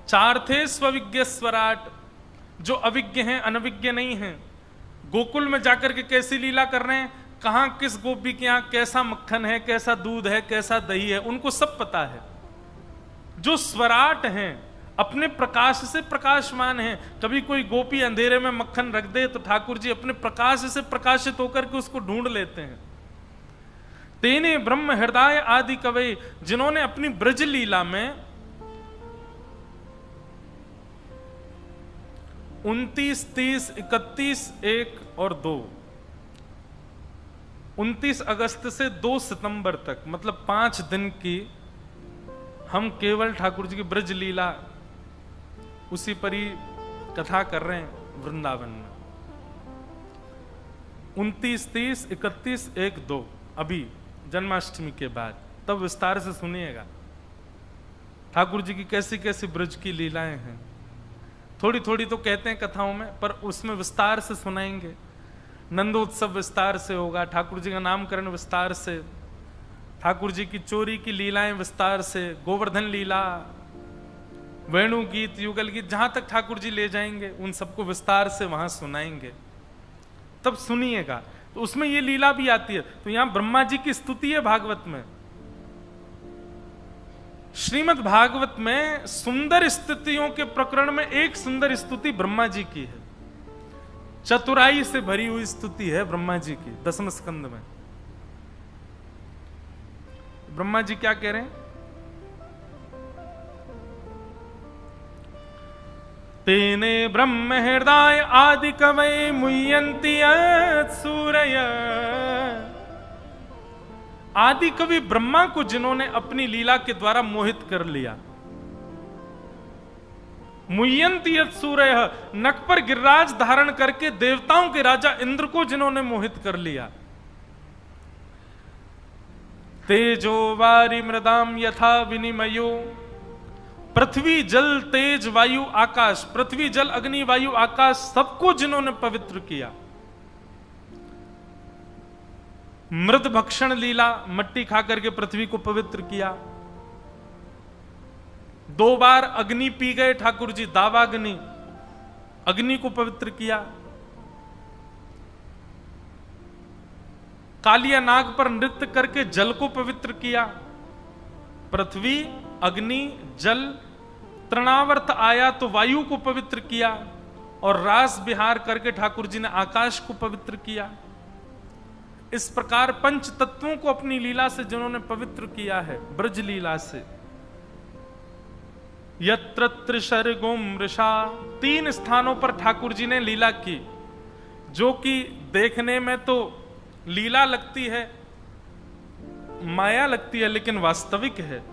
चार थे स्वविज्ञ स्वराट, जो अविज्ञ हैं, अनविज्ञ नहीं हैं। गोकुल में जाकर के कैसी लीला कर रहे हैं, कहां किस गोपी के यहां कैसा मक्खन है, कैसा दूध है, कैसा दही है, उनको सब पता है। जो स्वराट हैं, अपने प्रकाश से प्रकाशमान हैं। कभी कोई गोपी अंधेरे में मक्खन रख दे तो ठाकुर जी अपने प्रकाश से प्रकाशित होकर के उसको ढूंढ लेते हैं। तेने ब्रह्म हृदय आदि कवि, जिन्होंने अपनी ब्रज लीला में 29, 30, 31, 1 और 2, 29 अगस्त से 2 सितंबर तक, मतलब 5 दिन की हम केवल ठाकुर जी की ब्रज लीला उसी पर ही कथा कर रहे हैं वृंदावन में। 29, 30, 31, 1, 2 अभी जन्माष्टमी के बाद, तब विस्तार से सुनिएगा ठाकुर जी की कैसी कैसी ब्रज की लीलाएं हैं। थोड़ी थोड़ी तो कहते हैं कथाओं में, पर उसमें विस्तार से सुनाएंगे। नंदोत्सव विस्तार से होगा, ठाकुर जी का नामकरण विस्तार से, ठाकुर जी की चोरी की लीलाएं विस्तार से, गोवर्धन लीला, वेणु गीत, युगल गीत, जहां तक ठाकुर जी ले जाएंगे उन सबको विस्तार से वहां सुनाएंगे। तब सुनिएगा, तो उसमें ये लीला भी आती है। तो यहां ब्रह्मा जी की स्तुति है भागवत में। श्रीमद् भागवत में सुंदर स्तुतियों के प्रकरण में एक सुंदर स्तुति ब्रह्मा जी की है। चतुराई से भरी हुई स्तुति है ब्रह्मा जी की, 10वें स्कंद में। ब्रह्मा जी क्या कह रहे हैं? तेने ब्रह्म हृदय आदि कवये मुह्यन्ति सूरय। आदि कवि ब्रह्मा को जिन्होंने अपनी लीला के द्वारा मोहित कर लिया। मुह्यन्ति सूरय, नक पर गिरिराज धारण करके देवताओं के राजा इंद्र को जिन्होंने मोहित कर लिया। तेजो वारि मृदाम यथा विनिमयो, पृथ्वी जल तेज वायु आकाश, पृथ्वी जल अग्नि वायु आकाश सबको जिन्होंने पवित्र किया। मृद भक्षण लीला, मट्टी खा करके पृथ्वी को पवित्र किया। 2 बार अग्नि पी गए ठाकुर जी, दावाग्नि, अग्नि को पवित्र किया। कालिया नाग पर नृत्य करके जल को पवित्र किया। पृथ्वी, अग्नि, जल, तृणावर्त आया तो वायु को पवित्र किया, और रास विहार करके ठाकुर जी ने आकाश को पवित्र किया। इस प्रकार पंच तत्वों को अपनी लीला से जिन्होंने पवित्र किया है, ब्रज लीला से। यत्र त्रिशर्गो मृषा, 3 स्थानों पर ठाकुर जी ने लीला की, जो कि देखने में तो लीला लगती है, माया लगती है, लेकिन वास्तविक है।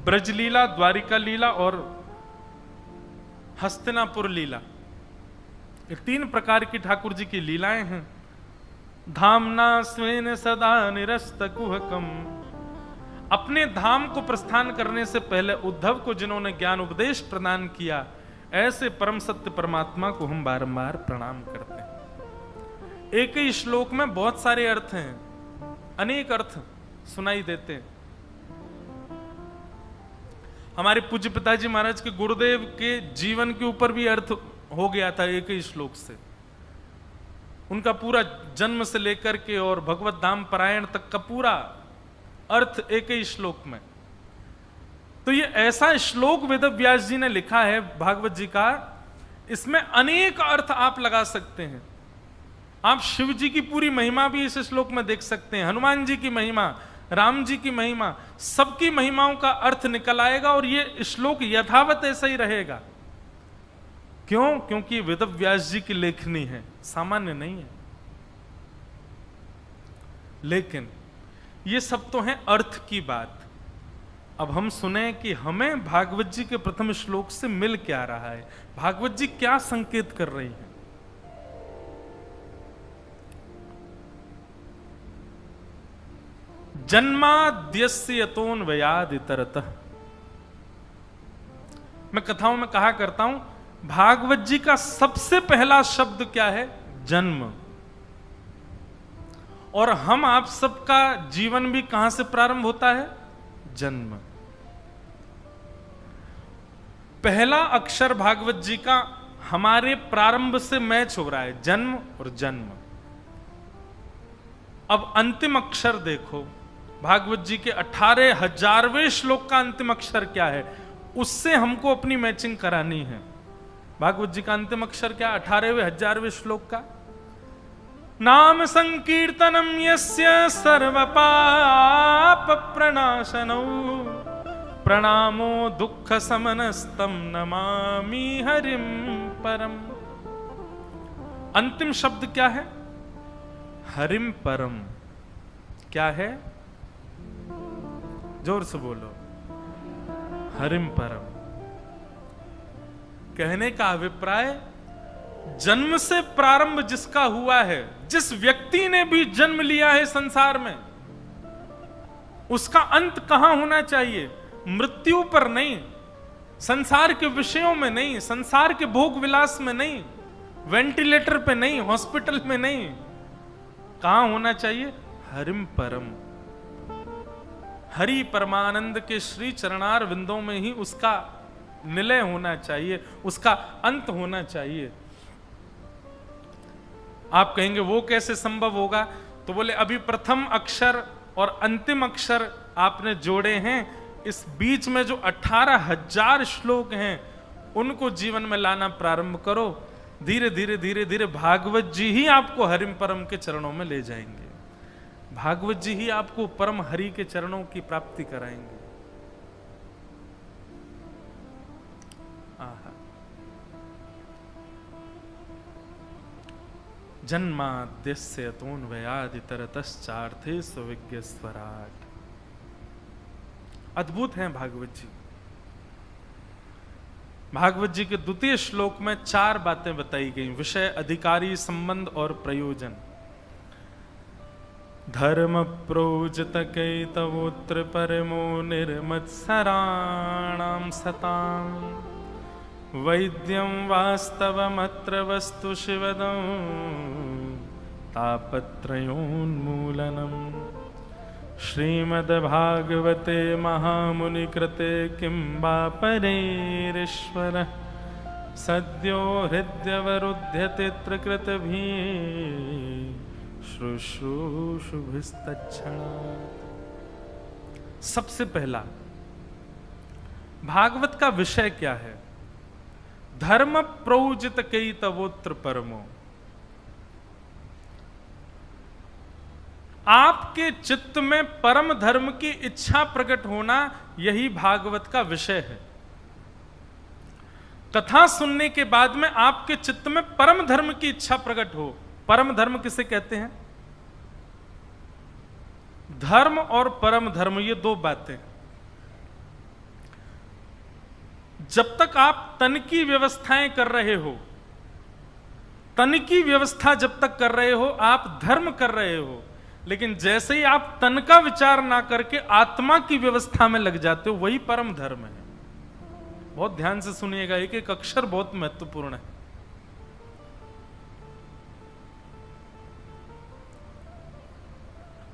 ब्रज लीला, द्वारिका लीला और हस्तिनापुर लीला, ये 3 प्रकार की ठाकुर जी की लीलाएं हैं। धामना स्वेन सदा निरस्त कुहकम, अपने धाम को प्रस्थान करने से पहले उद्धव को जिन्होंने ज्ञान उपदेश प्रदान किया, ऐसे परम सत्य परमात्मा को हम बारंबार प्रणाम करते हैं। एक ही श्लोक में बहुत सारे अर्थ हैं, अनेक अर्थ सुनाई देते हैं। हमारे पूज्य पिताजी महाराज के गुरुदेव के जीवन के ऊपर भी अर्थ हो गया था एक ही श्लोक से। उनका पूरा जन्म से लेकर के और भगवत धाम परायण तक का पूरा अर्थ एक ही श्लोक में। तो ये ऐसा श्लोक वेद व्यास जी ने लिखा है भागवत जी का, इसमें अनेक अर्थ आप लगा सकते हैं। आप शिव जी की पूरी महिमा भी इस श्लोक में देख सकते हैं, हनुमान जी की महिमा, राम जी की महिमा, सबकी महिमाओं का अर्थ निकल आएगा, और ये श्लोक यथावत ऐसा ही रहेगा। क्यों? क्योंकि वेद व्यास जी की लेखनी है, सामान्य नहीं है। लेकिन ये सब तो है अर्थ की बात। अब हम सुने कि हमें भागवत जी के प्रथम श्लोक से मिल क्या रहा है, भागवत जी क्या संकेत कर रही है। जन्माद्यस्य यतोन्वयादितरतः, मैं कथाओं में कहा करता हूं, भागवत जी का सबसे पहला शब्द क्या है? जन्म। और हम आप सबका जीवन भी कहां से प्रारंभ होता है? जन्म। पहला अक्षर भागवत जी का हमारे प्रारंभ से मैच हो रहा है, जन्म और जन्म। अब अंतिम अक्षर देखो, भागवत जी के 18,000वें श्लोक का अंतिम अक्षर क्या है, उससे हमको अपनी मैचिंग करानी है। भागवत जी का अंतिम अक्षर क्या? 18वें 1000वें श्लोक का नाम संकीर्तनम यस्य सर्वपाप प्रणाशनौ प्रणामो दुख समनस्तम नमामि हरिम परम। अंतिम शब्द क्या है? हरिम परम। क्या है? जोर से बोलो, हरिम परम। कहने का अभिप्राय, जन्म से प्रारंभ जिसका हुआ है, जिस व्यक्ति ने भी जन्म लिया है संसार में, उसका अंत कहां होना चाहिए? मृत्यु पर नहीं, संसार के विषयों में नहीं, संसार के भोग विलास में नहीं, वेंटिलेटर पे नहीं, हॉस्पिटल में नहीं। कहां होना चाहिए? हरिम परम। हरि परमानंद के श्री चरणार विंदों में ही उसका निलय होना चाहिए, उसका अंत होना चाहिए। आप कहेंगे वो कैसे संभव होगा? तो बोले अभी प्रथम अक्षर और अंतिम अक्षर आपने जोड़े हैं, इस बीच में जो 18,000 श्लोक हैं उनको जीवन में लाना प्रारंभ करो। धीरे धीरे धीरे धीरे भागवत जी ही आपको हरिम परम के चरणों में ले जाएंगे। भागवत जी ही आपको परम हरि के चरणों की प्राप्ति कराएंगे। आहा। जन्माद्यस्य तोन्वयादितरतश्चार्थे सुविज्ञ स्वराट। अद्भुत हैं भागवत जी। भागवत जी के द्वितीय श्लोक में 4 बातें बताई गई, विषय, अधिकारी, संबंध और प्रयोजन। धर्म प्रोजत कैतवोत्र परमो निर्मत्सराणां सतां वैद्यं वास्तवमत्र वस्तु शिवदं तापत्रयोन्मूलनम्। श्रीमद्भागवते महामुनिकृते किं वा परेरीश्वरः सद्यो हृद्यवरुध्यते त्रिकृतभिः शुश्रूषुभिस्तच्छणात्। सबसे पहला भागवत का विषय क्या है? धर्म प्रोजित कैतवोत्र परमो। आपके चित्त में परम धर्म की इच्छा प्रकट होना, यही भागवत का विषय है। कथा सुनने के बाद में आपके चित्त में परम धर्म की इच्छा प्रकट हो। परम धर्म किसे कहते हैं? धर्म और परम धर्म, ये 2 बातें। जब तक आप तन की व्यवस्थाएं कर रहे हो, तन की व्यवस्था जब तक कर रहे हो, आप धर्म कर रहे हो। लेकिन जैसे ही आप तन का विचार ना करके आत्मा की व्यवस्था में लग जाते हो, वही परम धर्म है। बहुत ध्यान से सुनिएगा, एक एक अक्षर बहुत महत्वपूर्ण है।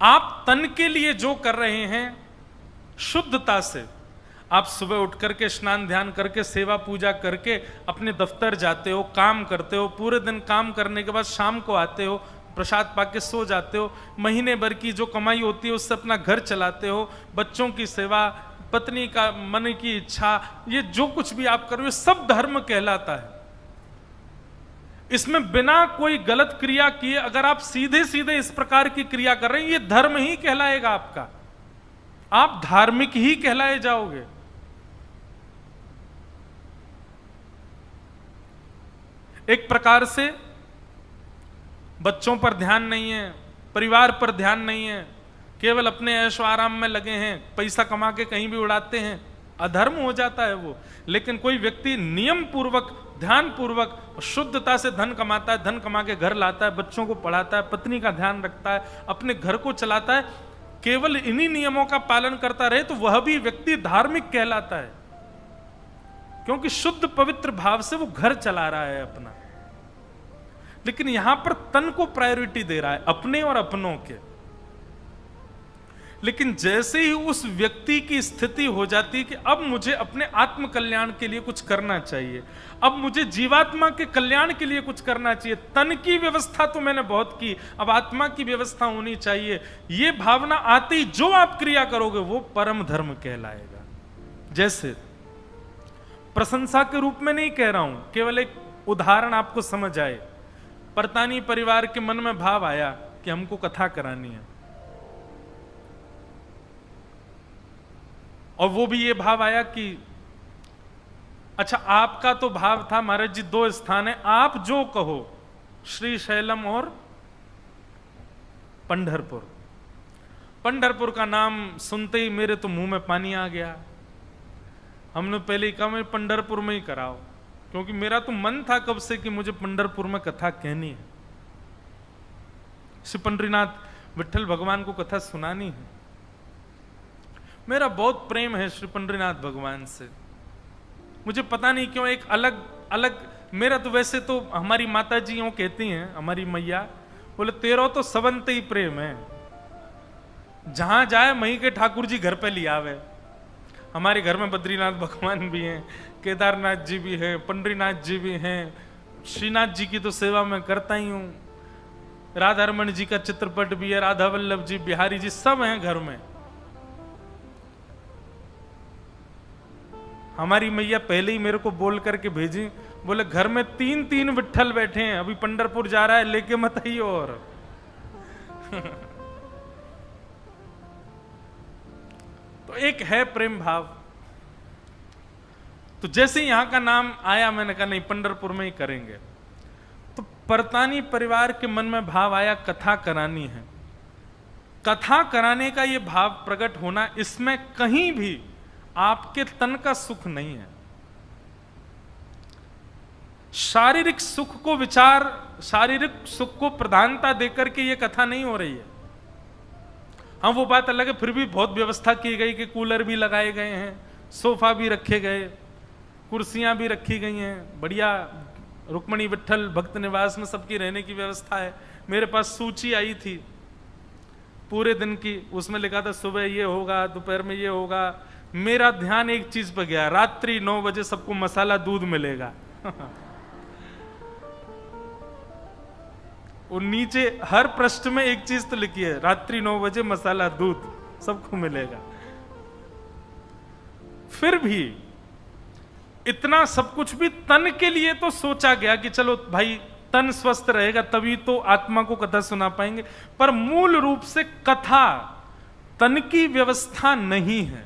आप तन के लिए जो कर रहे हैं, शुद्धता से, आप सुबह उठ करके स्नान ध्यान करके सेवा पूजा करके अपने दफ्तर जाते हो, काम करते हो, पूरे दिन काम करने के बाद शाम को आते हो, प्रसाद पाके सो जाते हो, महीने भर की जो कमाई होती है उससे अपना घर चलाते हो, बच्चों की सेवा, पत्नी का मन की इच्छा, ये जो कुछ भी आप कर रहे हो सब धर्म कहलाता है। इसमें बिना कोई गलत क्रिया किए अगर आप सीधे सीधे इस प्रकार की क्रिया कर रहे हैं, ये धर्म ही कहलाएगा आपका। आप धार्मिक ही कहलाए जाओगे। एक प्रकार से बच्चों पर ध्यान नहीं है, परिवार पर ध्यान नहीं है, केवल अपने ऐशो आराम में लगे हैं, पैसा कमा के कहीं भी उड़ाते हैं, अधर्म हो जाता है वो। लेकिन कोई व्यक्ति नियम पूर्वक, ध्यान पूर्वक, शुद्धता से धन कमाता है, धन कमा के घर लाता है, बच्चों को पढ़ाता है, पत्नी का ध्यान रखता है, अपने घर को चलाता है, केवल इन्हीं नियमों का पालन करता रहे तो वह भी व्यक्ति धार्मिक कहलाता है। क्योंकि शुद्ध पवित्र भाव से वो घर चला रहा है अपना। लेकिन यहां पर तन को प्रायोरिटी दे रहा है, अपने और अपनों के। लेकिन जैसे ही उस व्यक्ति की स्थिति हो जाती है कि अब मुझे अपने आत्म कल्याण के लिए कुछ करना चाहिए, अब मुझे जीवात्मा के कल्याण के लिए कुछ करना चाहिए, तन की व्यवस्था तो मैंने बहुत की, अब आत्मा की व्यवस्था होनी चाहिए, ये भावना आती, जो आप क्रिया करोगे वो परम धर्म कहलाएगा। जैसे प्रशंसा के रूप में नहीं कह रहा हूं, केवल एक उदाहरण आपको समझ आए। परतानी परिवार के मन में भाव आया कि हमको कथा करानी है, और वो भी ये भाव आया कि अच्छा, आपका तो भाव था महाराज जी 2 स्थान है, आप जो कहो, श्री शैलम और पंढरपुर। पंढरपुर का नाम सुनते ही मेरे तो मुंह में पानी आ गया। हमने पहले ही कहा मैं पंढरपुर में ही कराओ, क्योंकि मेरा तो मन था कब से कि मुझे पंढरपुर में कथा कहनी है, श्री पंडरीनाथ विठल भगवान को कथा सुनानी है। मेरा बहुत प्रेम है श्री पंडरीनाथ भगवान से, मुझे पता नहीं क्यों एक अलग अलग, मेरा तो वैसे तो हमारी माता जी यूं कहती हैं, हमारी मैया बोले तेरा तो सबंत ही प्रेम है, जहां जाए मही के ठाकुर जी घर पे ले आवे। हमारे घर में बद्रीनाथ भगवान भी हैं, केदारनाथ जी भी हैं, पंडरीनाथ जी भी हैं, श्रीनाथ जी की तो सेवा मैं करता ही हूं, राधा रमन जी का चित्रपट भी है, राधा वल्लभ जी, बिहारी जी सब हैं घर में। हमारी मैया पहले ही मेरे को बोल करके भेजी, बोले घर में 3-3 विट्ठल बैठे हैं, अभी पंढरपुर जा रहा है, लेके मत आइए। और तो एक है प्रेम भाव। तो जैसे यहां का नाम आया, मैंने कहा नहीं पंढरपुर में ही करेंगे। तो परतानी परिवार के मन में भाव आया कथा करानी है। कथा कराने का यह भाव प्रकट होना, इसमें कहीं भी आपके तन का सुख नहीं है। शारीरिक सुख को विचार, शारीरिक सुख को प्रधानता देकर के ये कथा नहीं हो रही है। हाँ, वो बात अलग है, फिर भी बहुत व्यवस्था की गई कि कूलर भी लगाए गए हैं, सोफा भी रखे गए, कुर्सियां भी रखी गई हैं, बढ़िया रुक्मणी विट्ठल भक्त निवास में सबकी रहने की व्यवस्था है। मेरे पास सूची आई थी पूरे दिन की, उसमें लिखा था सुबह ये होगा, दोपहर में ये होगा। मेरा ध्यान एक चीज पर गया, रात्रि 9 बजे सबको मसाला दूध मिलेगा। और नीचे हर पृष्ठ में एक चीज तो लिखी है, रात्रि 9 बजे मसाला दूध सबको मिलेगा। फिर भी इतना सब कुछ भी तन के लिए तो सोचा गया कि चलो भाई तन स्वस्थ रहेगा तभी तो आत्मा को कथा सुना पाएंगे, पर मूल रूप से कथा तन की व्यवस्था नहीं है।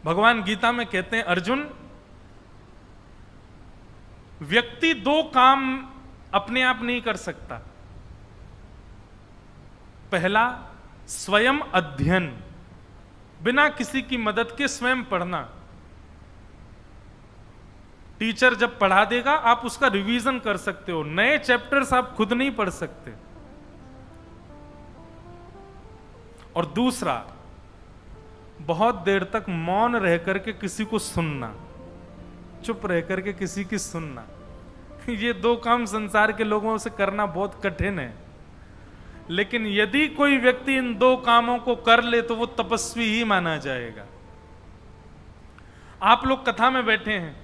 भगवान गीता में कहते हैं, अर्जुन व्यक्ति 2 काम अपने आप नहीं कर सकता। पहला, स्वयं अध्ययन, बिना किसी की मदद के स्वयं पढ़ना। टीचर जब पढ़ा देगा आप उसका रिवीजन कर सकते हो, नए चैप्टर्स आप खुद नहीं पढ़ सकते। और दूसरा, बहुत देर तक मौन रह करके किसी को सुनना, चुप रह करके किसी की सुनना। ये 2 काम संसार के लोगों से करना बहुत कठिन है, लेकिन यदि कोई व्यक्ति इन 2 कामों को कर ले तो वो तपस्वी ही माना जाएगा। आप लोग कथा में बैठे हैं,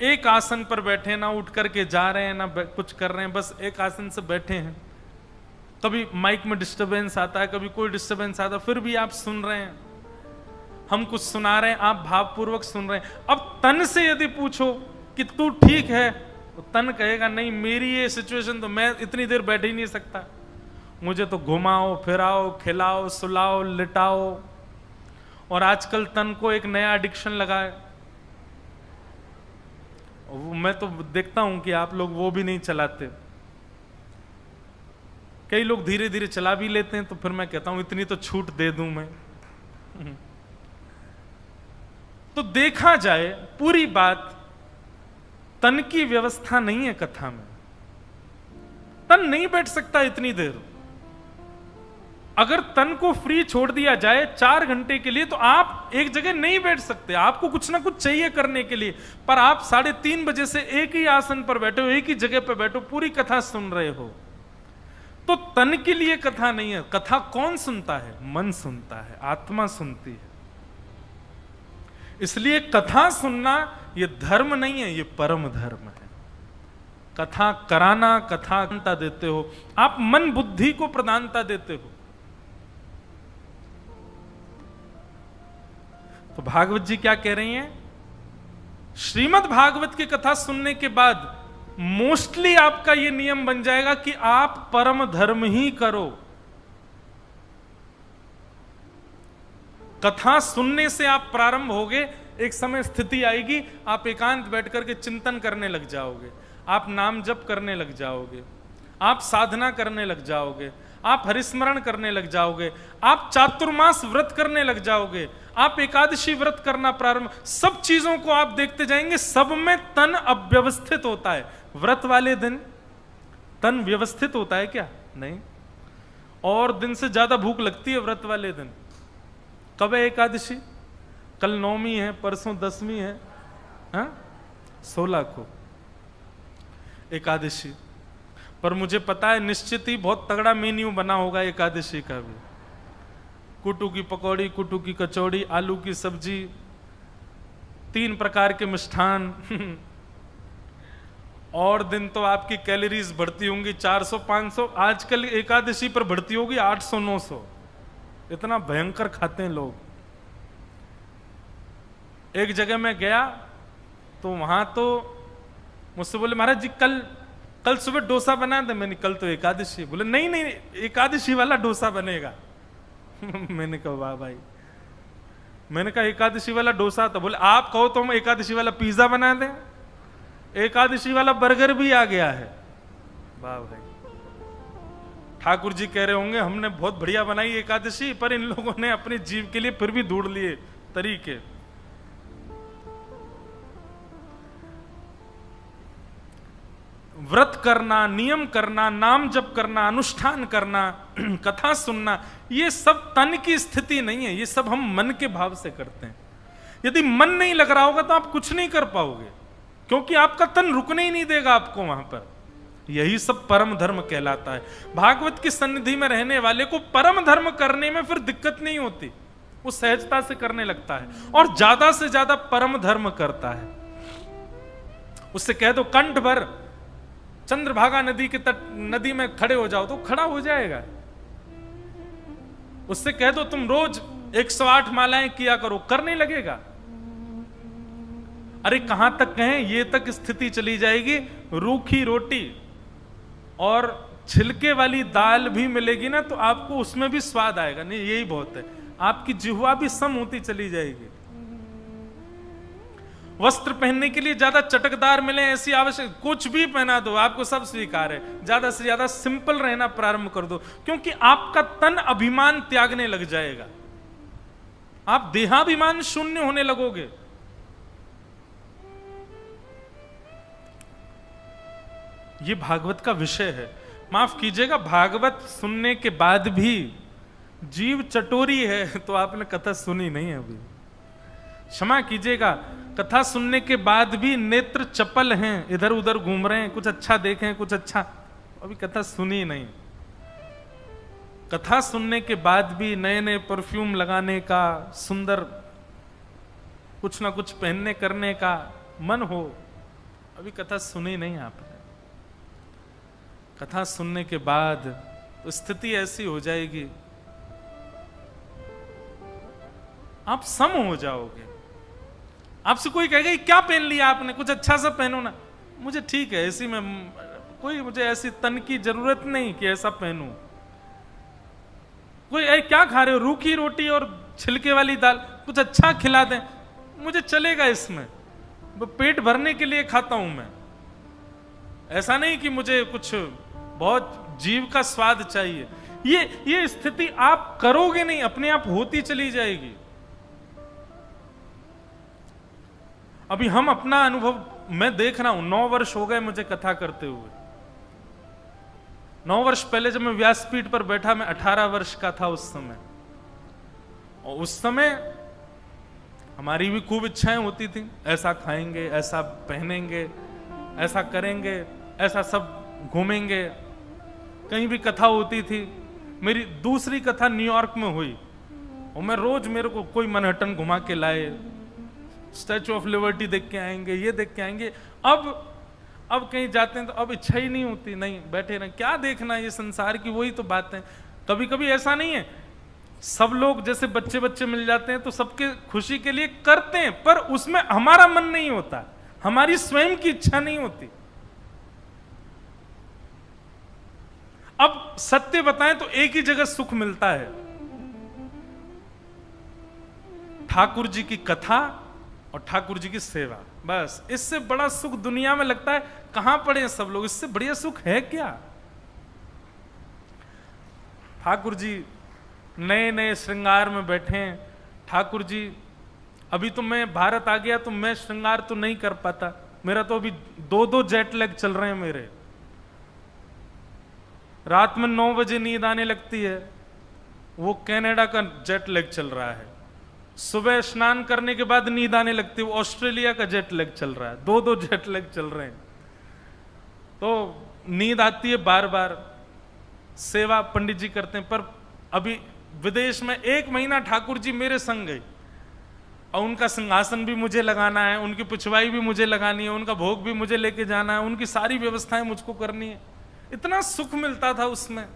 एक आसन पर बैठे, ना उठ करके जा रहे हैं ना कुछ कर रहे हैं, बस एक आसन से बैठे हैं। कभी माइक में डिस्टरबेंस आता है, कभी कोई डिस्टरबेंस आता है, फिर भी आप सुन रहे हैं। हम कुछ सुना रहे हैं, आप भावपूर्वक सुन रहे हैं। अब तन से यदि पूछो कि तू ठीक है, तो तन कहेगा नहीं, मेरी ये सिचुएशन तो मैं इतनी देर बैठ ही नहीं सकता, मुझे तो घुमाओ फिराओ, खिलाओ सुलाओ लिटाओ। और आजकल तन को एक नया एडिक्शन लगा है, मैं तो देखता हूं कि आप लोग वो भी नहीं चलाते। कई लोग धीरे धीरे चला भी लेते हैं, तो फिर मैं कहता हूं इतनी तो छूट दे दूं मैं। तो देखा जाए पूरी बात, तन की व्यवस्था नहीं है कथा में। तन नहीं बैठ सकता इतनी देर। अगर तन को फ्री छोड़ दिया जाए 4 घंटे के लिए तो आप एक जगह नहीं बैठ सकते, आपको कुछ ना कुछ चाहिए करने के लिए, पर आप 3:30 बजे से एक ही आसन पर बैठे हो, एक ही जगह पर बैठो, पूरी कथा सुन रहे हो। तो तन के लिए कथा नहीं है। कथा कौन सुनता है? मन सुनता है, आत्मा सुनती है। इसलिए कथा सुनना ये धर्म नहीं है, ये परम धर्म है। कथा कराना, कथा प्रधानता देते हो, आप मन बुद्धि को प्रधानता देते हो। तो भागवत जी क्या कह रही हैं? श्रीमद् भागवत की कथा सुनने के बाद मोस्टली आपका यह नियम बन जाएगा कि आप परम धर्म ही करो। कथा सुनने से आप प्रारंभ होगे, एक समय स्थिति आएगी आप एकांत बैठ करके चिंतन करने लग जाओगे, आप नाम जप करने लग जाओगे, आप साधना करने लग जाओगे, आप हरिस्मरण करने लग जाओगे, आप चातुर्मास व्रत करने लग जाओगे, आप एकादशी व्रत करना प्रारंभ, सब चीजों को आप देखते जाएंगे, सब में तन अव्यवस्थित होता है। व्रत वाले दिन तन व्यवस्थित होता है क्या? नहीं। और दिन से ज्यादा भूख लगती है व्रत वाले दिन। कब है एकादशी? कल 9वीं है, परसों 10वीं है, 16 को एकादशी। पर मुझे पता है निश्चित ही बहुत तगड़ा मेन्यू बना होगा एकादशी का भी। कुटू की पकौड़ी, कुटू की कचौड़ी, आलू की सब्जी, 3 प्रकार के मिष्ठान और दिन तो आपकी कैलोरीज बढ़ती होंगी 400-500, आजकल एकादशी पर बढ़ती होगी 800-900। इतना भयंकर खाते हैं लोग। एक जगह मैं गया तो वहां तो मुझसे बोले महाराज जी कल सुबह डोसा बना दे। मैंने कल तो एकादशी। बोले नहीं नहीं एकादशी वाला डोसा बनेगा। मैंने कहा वाह भाई। मैंने कहा एकादशी वाला डोसा। तो बोले आप कहो तो हम एकादशी वाला पिज्जा बना दें। एकादशी वाला बर्गर भी आ गया है। वाह भाई। ठाकुर जी कह रहे होंगे हमने बहुत बढ़िया बनाई एकादशी, पर इन लोगों ने अपने जीव के लिए फिर भी ढूंढ लिए तरीके। व्रत करना, नियम करना, नाम जप करना, अनुष्ठान करना, कथा सुनना, ये सब तन की स्थिति नहीं है, ये सब हम मन के भाव से करते हैं। यदि मन नहीं लग रहा होगा तो आप कुछ नहीं कर पाओगे, क्योंकि आपका तन रुकने ही नहीं देगा आपको वहां पर। यही सब परम धर्म कहलाता है। भागवत की सन्निधि में रहने वाले को परम धर्म करने में फिर दिक्कत नहीं होती, वो सहजता से करने लगता है और ज्यादा से ज्यादा परम धर्म करता है। उससे कह दो कंठ भर चंद्रभागा नदी के तट, नदी में खड़े हो जाओ तो खड़ा हो जाएगा। उससे कह दो तुम रोज 108 मालाएं किया करो, करने लगेगा। अरे कहां तक कहें, ये तक स्थिति चली जाएगी रूखी रोटी और छिलके वाली दाल भी मिलेगी ना तो आपको उसमें भी स्वाद आएगा। नहीं यही बहुत है, आपकी जिह्वा भी सम होती चली जाएगी। वस्त्र पहनने के लिए ज्यादा चटकदार मिले ऐसी आवश्यक, कुछ भी पहना दो आपको सब स्वीकार है। ज्यादा से ज्यादा सिंपल रहना प्रारंभ कर दो, क्योंकि आपका तन अभिमान त्यागने लग जाएगा। आप देहाभिमान शून्य होने लगोगे। ये भागवत का विषय है। माफ कीजिएगा, भागवत सुनने के बाद भी जीव चटोरी है तो आपने कथा सुनी नहीं अभी। क्षमा कीजिएगा, कथा सुनने के बाद भी नेत्र चपल हैं, इधर उधर घूम रहे हैं, कुछ अच्छा देखें कुछ अच्छा, अभी कथा सुनी नहीं। कथा सुनने के बाद भी नए नए परफ्यूम लगाने का, सुंदर कुछ ना कुछ पहनने करने का मन हो, अभी कथा सुनी नहीं आपने। कथा सुनने के बाद तो स्थिति ऐसी हो जाएगी, आप सम हो जाओगे। आपसे कोई कहेगा क्या पहन लिया आपने, कुछ अच्छा सा पहनो ना। मुझे ठीक है, ऐसी में कोई मुझे ऐसी तन की जरूरत नहीं कि ऐसा पहनूं। कोई क्या खा रहे हो, रूखी रोटी और छिलके वाली दाल, कुछ अच्छा खिला दें, मुझे चलेगा इसमें, पेट भरने के लिए खाता हूं मैं। ऐसा नहीं कि मुझे कुछ बहुत जीव का स्वाद चाहिए। ये स्थिति आप करोगे नहीं, अपने आप होती चली जाएगी। अभी हम अपना अनुभव मैं देख रहा हूं, 9 वर्ष हो गए मुझे कथा करते हुए। 9 वर्ष पहले जब मैं व्यासपीठ पर बैठा, मैं 18 वर्ष का था उस समय, और उस समय हमारी भी खूब इच्छाएं होती थी, ऐसा खाएंगे, ऐसा पहनेंगे, ऐसा करेंगे, ऐसा सब घूमेंगे। कहीं भी कथा होती थी, मेरी दूसरी कथा न्यूयॉर्क में हुई, और मैं रोज, मेरे को कोई मनहट्टन घुमा के लाए, स्टैचू ऑफ लिबर्टी देख के आएंगे, ये देख के आएंगे। अब कहीं जाते हैं तो अब इच्छा ही नहीं होती, नहीं बैठे रहे, क्या देखना ये संसार की वही तो बात है। कभी कभी ऐसा नहीं है, सब लोग जैसे बच्चे मिल जाते हैं तो सबके खुशी के लिए करते हैं, पर उसमें हमारा मन नहीं होता, हमारी स्वयं की इच्छा नहीं होती। अब सत्य बताएं तो एक ही जगह सुख मिलता है, ठाकुर जी की कथा और ठाकुर जी की सेवा। बस इससे बड़ा सुख दुनिया में लगता है कहां पड़े हैं सब लोग, इससे बढ़िया सुख है क्या। ठाकुर जी नए नए श्रृंगार में बैठे हैं। ठाकुर जी, अभी तो मैं भारत आ गया तो मैं श्रृंगार तो नहीं कर पाता, मेरा तो अभी 2 जेट लैग चल रहे हैं मेरे। रात में 9 बजे नींद आने लगती है, वो कनाडा का जेट लैग चल रहा है। सुबह स्नान करने के बाद नींद आने लगती है, वो ऑस्ट्रेलिया का जेट लैग चल रहा है। 2 जेट लैग चल रहे हैं, तो नींद आती है बार बार। सेवा पंडित जी करते हैं, पर अभी विदेश में 1 महीना ठाकुर जी मेरे संग गए, और उनका सिंहासन भी मुझे लगाना है, उनकी पिछवाई भी मुझे लगानी है, उनका भोग भी मुझे लेके जाना है, उनकी सारी व्यवस्थाएं मुझको करनी है। इतना सुख मिलता था उसमें।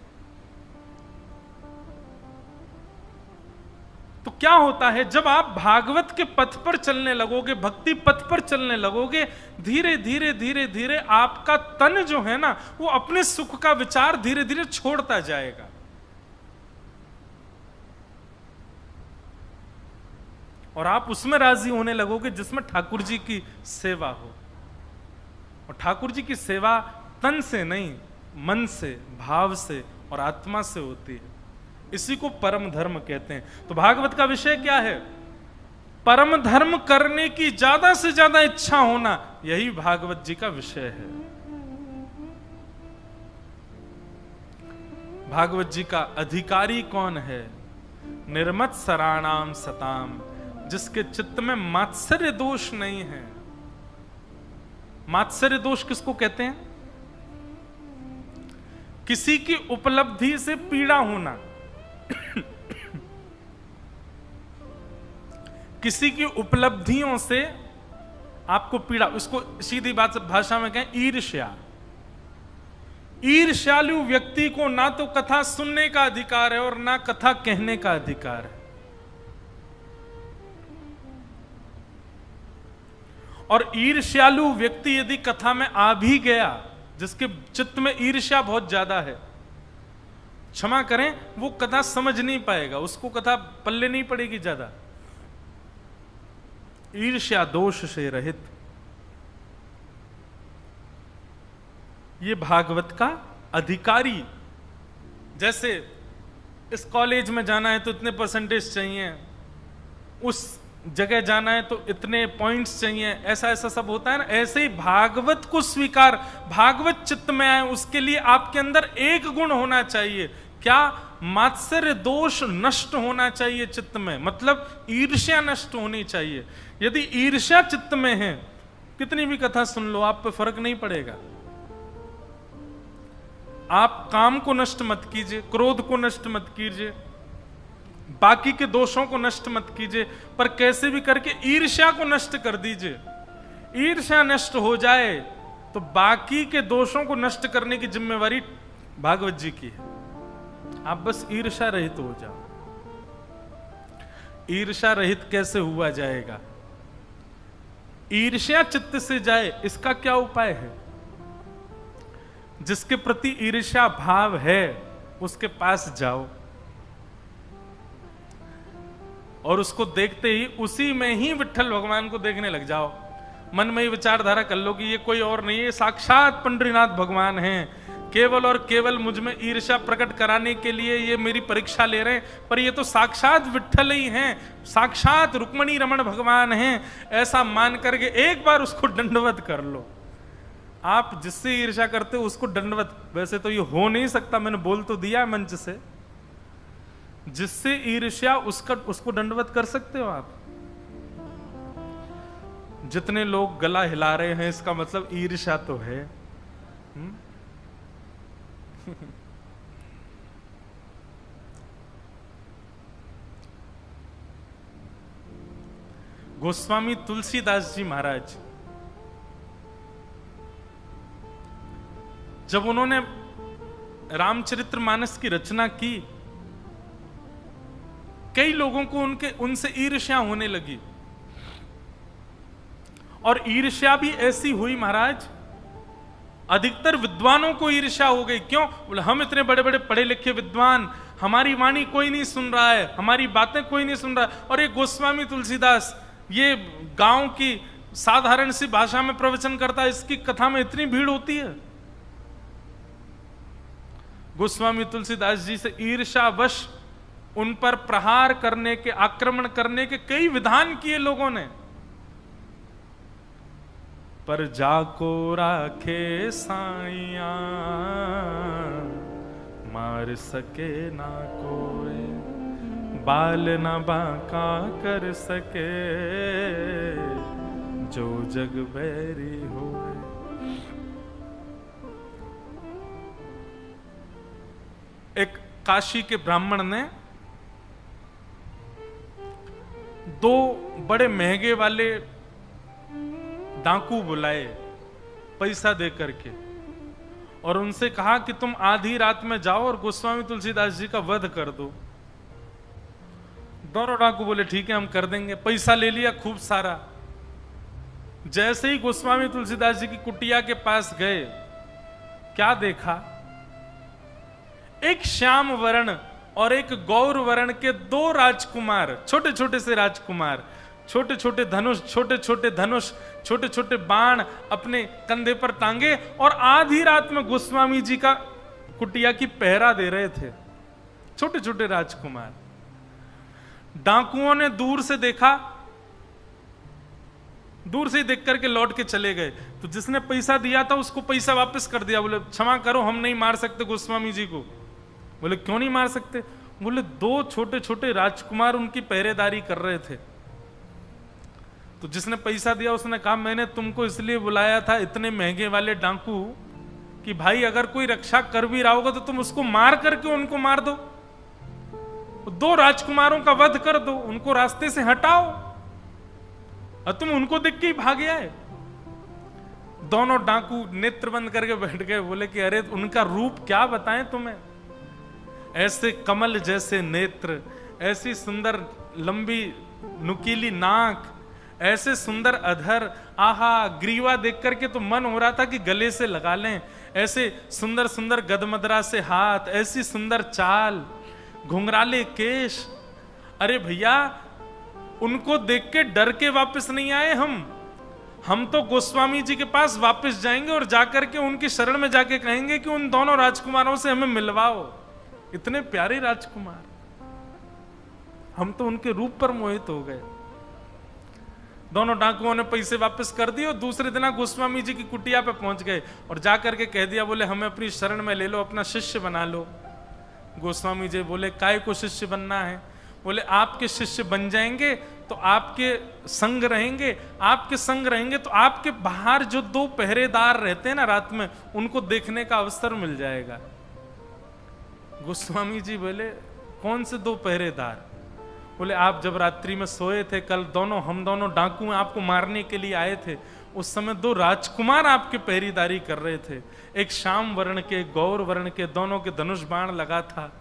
तो क्या होता है, जब आप भागवत के पथ पर चलने लगोगे, भक्ति पथ पर चलने लगोगे, धीरे धीरे धीरे धीरे आपका तन जो है ना, वो अपने सुख का विचार धीरे धीरे छोड़ता जाएगा। और आप उसमें राजी होने लगोगे जिसमें ठाकुर जी की सेवा हो। और ठाकुर जी की सेवा तन से नहीं, मन से, भाव से और आत्मा से होती है। इसी को परम धर्म कहते हैं। तो भागवत का विषय क्या है? परम धर्म करने की ज्यादा से ज्यादा इच्छा होना, यही भागवत जी का विषय है। भागवत जी का अधिकारी कौन है? निर्मत सराणाम सताम, जिसके चित्त में मात्सर्य दोष नहीं है। मात्सर्य दोष किसको कहते हैं? किसी की उपलब्धि से पीड़ा होना, किसी की उपलब्धियों से आपको पीड़ा, उसको सीधी बात भाषा में कहें ईर्ष्या। ईर्ष्यालु व्यक्ति को ना तो कथा सुनने का अधिकार है और ना कथा कहने का अधिकार है। और ईर्ष्यालु व्यक्ति यदि कथा में आ भी गया, जिसके चित्त में ईर्ष्या बहुत ज्यादा है, क्षमा करें, वो कथा समझ नहीं पाएगा, उसको कथा पल्ले नहीं पड़ेगी ज्यादा। ईर्ष्या दोष से रहित, ये भागवत का अधिकारी। जैसे इस कॉलेज में जाना है तो इतने परसेंटेज चाहिए, उस जगह जाना है तो इतने पॉइंट्स चाहिए, ऐसा ऐसा सब होता है ना। ऐसे ही भागवत को स्वीकार, भागवत चित्त में आए, उसके लिए आपके अंदर एक गुण होना चाहिए। क्या? मात्सर्य दोष नष्ट होना चाहिए चित्त में, मतलब ईर्ष्या नष्ट होनी चाहिए। यदि ईर्ष्या चित्त में है, कितनी भी कथा सुन लो, आप पे फर्क नहीं पड़ेगा। आप काम को नष्ट मत कीजिए, क्रोध को नष्ट मत कीजिए, बाकी के दोषों को नष्ट मत कीजिए, पर कैसे भी करके ईर्ष्या को नष्ट कर दीजिए। ईर्ष्या नष्ट हो जाए तो बाकी के दोषों को नष्ट करने की जिम्मेवारी भागवत जी की है। आप बस ईर्ष्या रहित हो जाओ। ईर्ष्या रहित कैसे हुआ जाएगा? ईर्ष्या चित्त से जाए, इसका क्या उपाय है? जिसके प्रति ईर्ष्या भाव है उसके पास जाओ और उसको देखते ही उसी में ही विट्ठल भगवान को देखने लग जाओ। मन में ही विचारधारा कर लो कि ये कोई और नहीं है, साक्षात पंडरीनाथ भगवान हैं। केवल और केवल मुझ में ईर्ष्या प्रकट कराने के लिए ये मेरी परीक्षा ले रहे हैं, पर ये तो साक्षात विट्ठल ही हैं, साक्षात रुक्मणी रमण भगवान हैं। ऐसा मान करके एक बार उसको दंडवत कर लो। आप जिससे ईर्ष्या करते हो उसको दंडवत, वैसे तो ये हो नहीं सकता, मैंने बोल तो दिया मंच से, जिससे ईर्ष्या उसको दंडवत कर सकते हो आप। जितने लोग गला हिला रहे हैं इसका मतलब ईर्ष्या तो है। गोस्वामी तुलसीदास जी महाराज जब उन्होंने रामचरितमानस की रचना की, कई लोगों को उनसे ईर्ष्या होने लगी, और ईर्ष्या भी ऐसी हुई महाराज, अधिकतर विद्वानों को ईर्ष्या हो गई। क्यों? बोले हम इतने बड़े बड़े पढ़े लिखे विद्वान, हमारी वाणी कोई नहीं सुन रहा है, हमारी बातें कोई नहीं सुन रहा है, और ये गोस्वामी तुलसीदास ये गांव की साधारण सी भाषा में प्रवचन करता है, इसकी कथा में इतनी भीड़ होती है। गोस्वामी तुलसीदास जी से ईर्ष्यावश उन पर प्रहार करने के, आक्रमण करने के कई विधान किए लोगों ने, पर जाको राखे साइया मार सके ना कोई, बाल न बांका कर सके जो जग बैरी होए। एक काशी के ब्राह्मण ने दो बड़े महंगे वाले डाकू बुलाए पैसा दे करके, और उनसे कहा कि तुम आधी रात में जाओ और गोस्वामी तुलसीदास जी का वध कर दो। दोनों डाकू बोले ठीक है हम कर देंगे, पैसा ले लिया खूब सारा। जैसे ही गोस्वामी तुलसीदास जी की कुटिया के पास गए, क्या देखा? एक श्याम वर्ण और एक गौर वर्ण के दो राजकुमार, छोटे छोटे से राजकुमार, छोटे छोटे धनुष, छोटे छोटे बाण अपने कंधे पर टांगे, और आधी रात में गोस्वामी जी का कुटिया की पहरा दे रहे थे। छोटे छोटे राजकुमार। डाकुओं ने दूर से देखा, दूर से ही देख करके लौट के चले गए। तो जिसने पैसा दिया था उसको पैसा वापस कर दिया। बोले क्षमा करो हम नहीं मार सकते गोस्वामी जी को। बोले क्यों नहीं मार सकते? बोले दो छोटे छोटे राजकुमार उनकी पहरेदारी कर रहे थे। तो जिसने पैसा दिया उसने कहा मैंने तुमको इसलिए बुलाया था इतने महंगे वाले डाकू कि भाई अगर कोई रक्षा कर भी रहा होगा तो तुम उसको मार करके उनको मार दो, दो राजकुमारों का वध कर दो, उनको रास्ते से हटाओ, और तुम उनको देख के ही भागे आए। दोनों डाकू नेत्र बंद करके बैठ गए। बोले कि अरे उनका रूप क्या बताएं तुम्हें, ऐसे कमल जैसे नेत्र, ऐसी सुंदर लंबी नुकीली नाक, ऐसे सुंदर अधर, आहा ग्रीवा देख करके तो मन हो रहा था कि गले से लगा लें। ऐसे सुंदर सुंदर गदमदरा से हाथ, ऐसी सुंदर चाल, घुंघराले केश। अरे भैया उनको देख के डर के वापस नहीं आए हम तो गोस्वामी जी के पास वापस जाएंगे और जाकर के उनकी शरण में जाके कहेंगे कि उन दोनों राजकुमारों से हमें मिलवाओ। इतने प्यारे राजकुमार, हम तो उनके रूप पर मोहित हो गए। दोनों डाकुओं ने पैसे वापस कर दिए और दूसरे दिन गोस्वामी जी की कुटिया पे पहुंच गए और जाकर के कह दिया, बोले हमें अपनी शरण में ले लो, अपना शिष्य बना लो। गोस्वामी जी बोले काय को शिष्य बनना है? बोले आपके शिष्य बन जाएंगे तो आपके संग रहेंगे, आपके संग रहेंगे तो आपके बाहर जो दो पहरेदार रहते हैं ना रात में, उनको देखने का अवसर मिल जाएगा। गोस्वामी जी बोले कौन से दो पहरेदार? बोले आप जब रात्रि में सोए थे कल, हम दोनों डाकू आपको मारने के लिए आए थे, उस समय दो राजकुमार आपके पहरेदारी कर रहे थे, एक श्याम वर्ण के एक गौर वर्ण के, दोनों के धनुष बाण लगा था।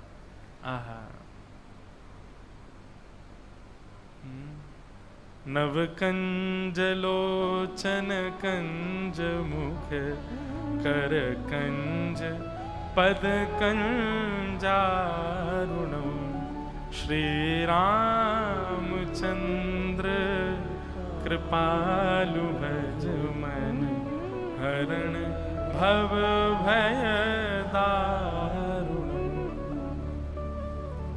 आहा नव कंज लोचन कंज मुख कर कंज पद कंजारुणम श्री रामचंद्र कृपालु भज मन हरण भव भय दारुण।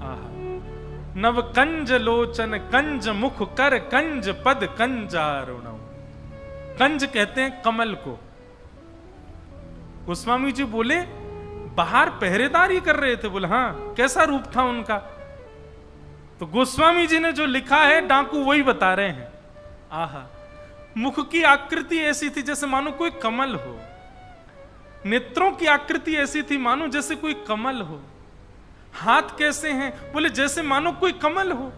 आहा नव कंज लोचन कंज मुख कर कंज पद कंजारुण। कंज कहते हैं कमल को, गोस्वामी जी बोले बाहर पहरेदारी कर रहे थे। बोले हाँ, कैसा रूप था उनका? तो गोस्वामी जी ने जो लिखा है डाकू वही बता रहे हैं। आहा, मुख की आकृति ऐसी थी जैसे मानो कोई कमल हो, नेत्रों की आकृति ऐसी थी मानो जैसे कोई कमल हो, हाथ कैसे हैं? बोले जैसे मानो कोई कमल हो,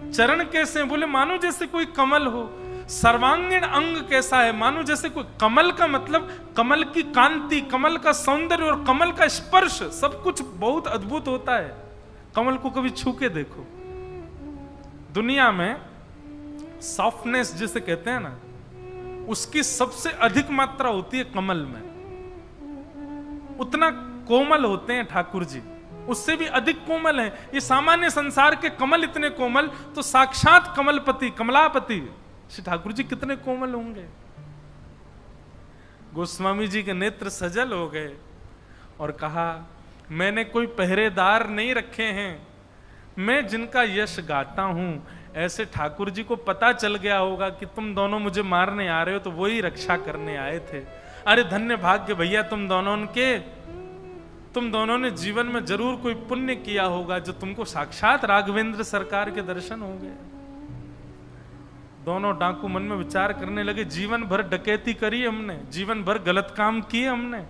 चरण कैसे हैं? बोले मानो जैसे कोई कमल हो, सर्वांगीण अंग कैसा है? मानो जैसे कोई कमल का मतलब कमल की कांति, कमल का सौंदर्य और कमल का स्पर्श, सब कुछ बहुत अद्भुत होता है। कमल को कभी छू के देखो। दुनिया में सॉफ्टनेस जिसे कहते हैं ना, उसकी सबसे अधिक मात्रा होती है कमल में। उतना कोमल होते हैं ठाकुर जी, उससे भी अधिक कोमल है। ये सामान्य संसार के कमल इतने कोमल, तो साक्षात कमलपति कमलापति श्री ठाकुर जी कितने कोमल होंगे। गोस्वामी जी के नेत्र सजल हो गए और कहा, मैंने कोई पहरेदार नहीं रखे हैं, मैं जिनका यश गाता हूं, ऐसे ठाकुर जी को पता चल गया होगा कि तुम दोनों मुझे मारने आ रहे हो, तो वही रक्षा करने आए थे। अरे धन्य भाग्य भैया तुम दोनों ने जीवन में जरूर कोई पुण्य किया होगा जो तुमको साक्षात राघवेंद्र सरकार के दर्शन हो गए। दोनों डाकू मन में विचार करने लगे, जीवन भर डकैती करी हमने, जीवन भर गलत काम किए हमने,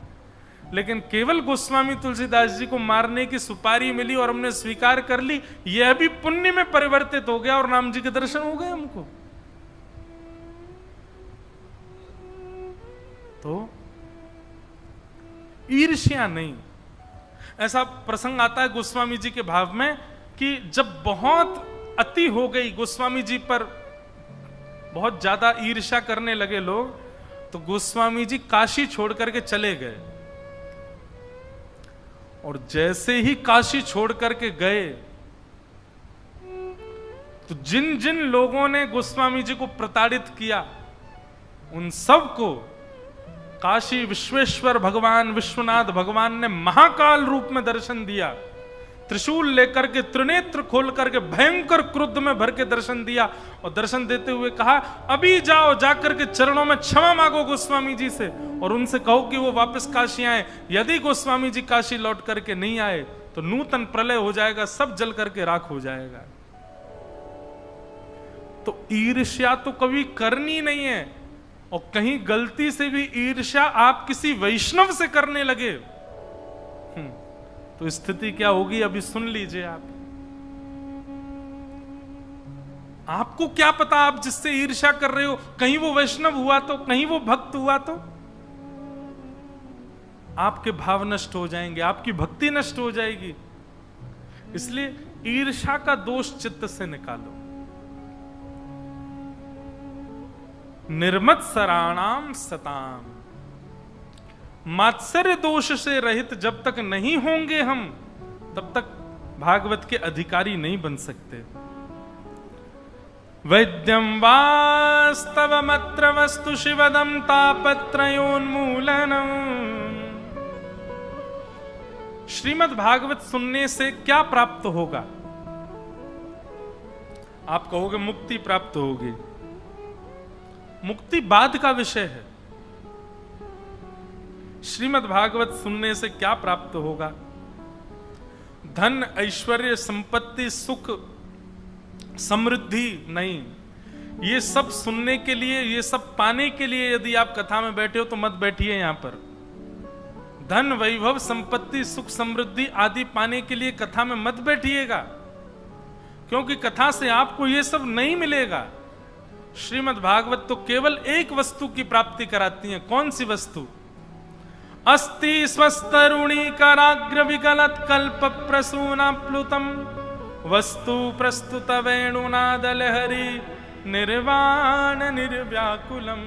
लेकिन केवल गोस्वामी तुलसीदास जी को मारने की सुपारी मिली और हमने स्वीकार कर ली, यह भी पुण्य में परिवर्तित हो गया और राम जी के दर्शन हो गए हमको। तो ईर्ष्या नहीं। ऐसा प्रसंग आता है गोस्वामी जी के भाव में कि जब बहुत अति हो गई, गोस्वामी जी पर बहुत ज्यादा ईर्ष्या करने लगे लोग, तो गोस्वामी जी काशी छोड़ करके चले गए। और जैसे ही काशी छोड़ करके गए, तो जिन जिन लोगों ने गोस्वामी जी को प्रताड़ित किया, उन सबको काशी विश्वेश्वर भगवान विश्वनाथ भगवान ने महाकाल रूप में दर्शन दिया। त्रिशूल लेकर के, त्रिनेत्र खोल करके भयंकर क्रुद्ध में भर के दर्शन दिया और दर्शन देते हुए कहा, अभी जाओ, जाकर के चरणों में क्षमा मांगो गोस्वामी जी से और उनसे कहो कि वो वापस काशी आए। यदि गोस्वामी जी काशी लौट करके नहीं आए तो नूतन प्रलय हो जाएगा, सब जल करके राख हो जाएगा। तो ईर्ष्या तो कभी करनी नहीं है, और कहीं गलती से भी ईर्ष्या आप किसी वैष्णव से करने लगे तो स्थिति क्या होगी अभी सुन लीजिए आप। आपको क्या पता आप जिससे ईर्ष्या कर रहे हो, कहीं वो वैष्णव हुआ तो, कहीं वो भक्त हुआ तो आपके भाव नष्ट हो जाएंगे, आपकी भक्ति नष्ट हो जाएगी। इसलिए ईर्ष्या का दोष चित्त से निकालो। निर्मत्सराणाम सताम, मात्सर्य दोष से रहित जब तक नहीं होंगे हम, तब तक भागवत के अधिकारी नहीं बन सकते। वैद्यम वास्तवमत्र वस्तु शिवदम तापत्रयोन्मूलनम। श्रीमद् भागवत सुनने से क्या प्राप्त होगा? आप कहोगे मुक्ति प्राप्त होगी। मुक्ति बाद का विषय है। श्रीमद् भागवत सुनने से क्या प्राप्त होगा? धन, ऐश्वर्य, संपत्ति, सुख, समृद्धि नहीं। ये सब सुनने के लिए, ये सब पाने के लिए यदि आप कथा में बैठे हो तो मत बैठिए यहां पर। धन, वैभव, संपत्ति, सुख, समृद्धि आदि पाने के लिए कथा में मत बैठिएगा, क्योंकि कथा से आपको ये सब नहीं मिलेगा। श्रीमद् भागवत तो केवल एक वस्तु की प्राप्ति कराती है। कौन सी वस्तु? अस्ति स्वस्तरुणी कराग्र विकलत कल्प प्रसूना प्लुतम वस्तु प्रस्तुत वेणुनाद लहरी निर्वाण निर्व्याकुलम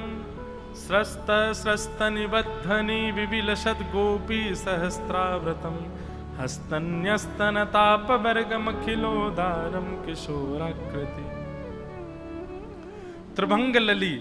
स्रस्त स्रस्त निबद्धनी विविलसद गोपी सहस्राव्रतम हस्तन्यस्तन ताप वर्गम खिलोदारम किशोराकृति। त्रिभंग लली,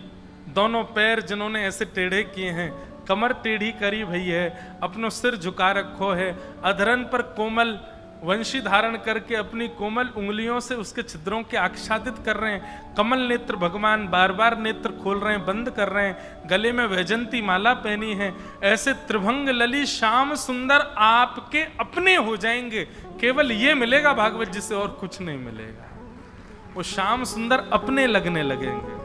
दोनों पैर जिन्होंने ऐसे टेढ़े किए हैं, कमर टेढ़ी करी भई है, अपनो सिर झुका रखो है, अधरन पर कोमल वंशी धारण करके अपनी कोमल उंगलियों से उसके छिद्रों के आच्छादित कर रहे हैं। कमल नेत्र भगवान बार बार नेत्र खोल रहे हैं, बंद कर रहे हैं, गले में वैजंती माला पहनी है। ऐसे त्रिभंग लली श्याम सुंदर आपके अपने हो जाएंगे। केवल ये मिलेगा भागवत जी से, और कुछ नहीं मिलेगा। वो श्याम सुंदर अपने लगने लगेंगे।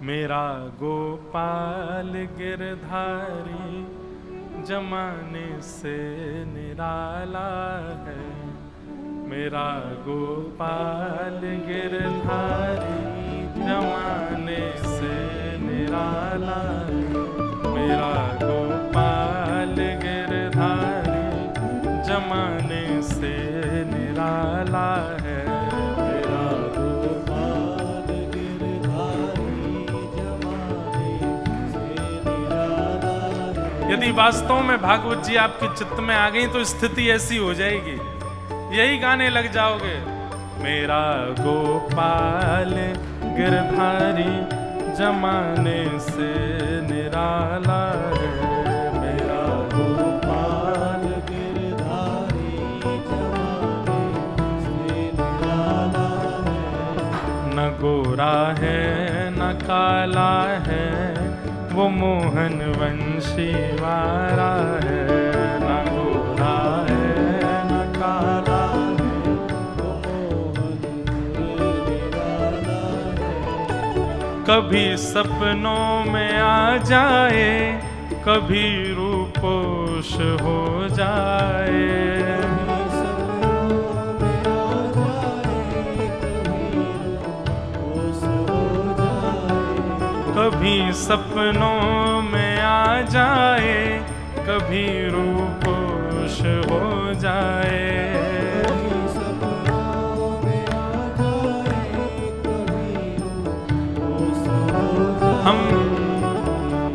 मेरा गोपाल गिरधारी जमाने से निराला है। मेरा गोपाल गिरधारी जमाने से निराला है। मेरा गोपाल गिरधारी जमाने से निराला है। यदि वास्तव में भागवत जी आपके चित्त में आ गई तो स्थिति ऐसी हो जाएगी, यही गाने लग जाओगे। मेरा गोपाल गिरधारी जमाने से निराला है। मेरा गोपाल गिरधारी जमाने से निराला है। न गोरा है न काला है, वो मोहन वंशी वाला है। न गोरा है न काला है, वो मोहन निराला है। कभी सपनों में आ जाए, कभी रूपोश हो जाए। कभी सपनों में आ जाए, कभी रूपोश हो जाए। हम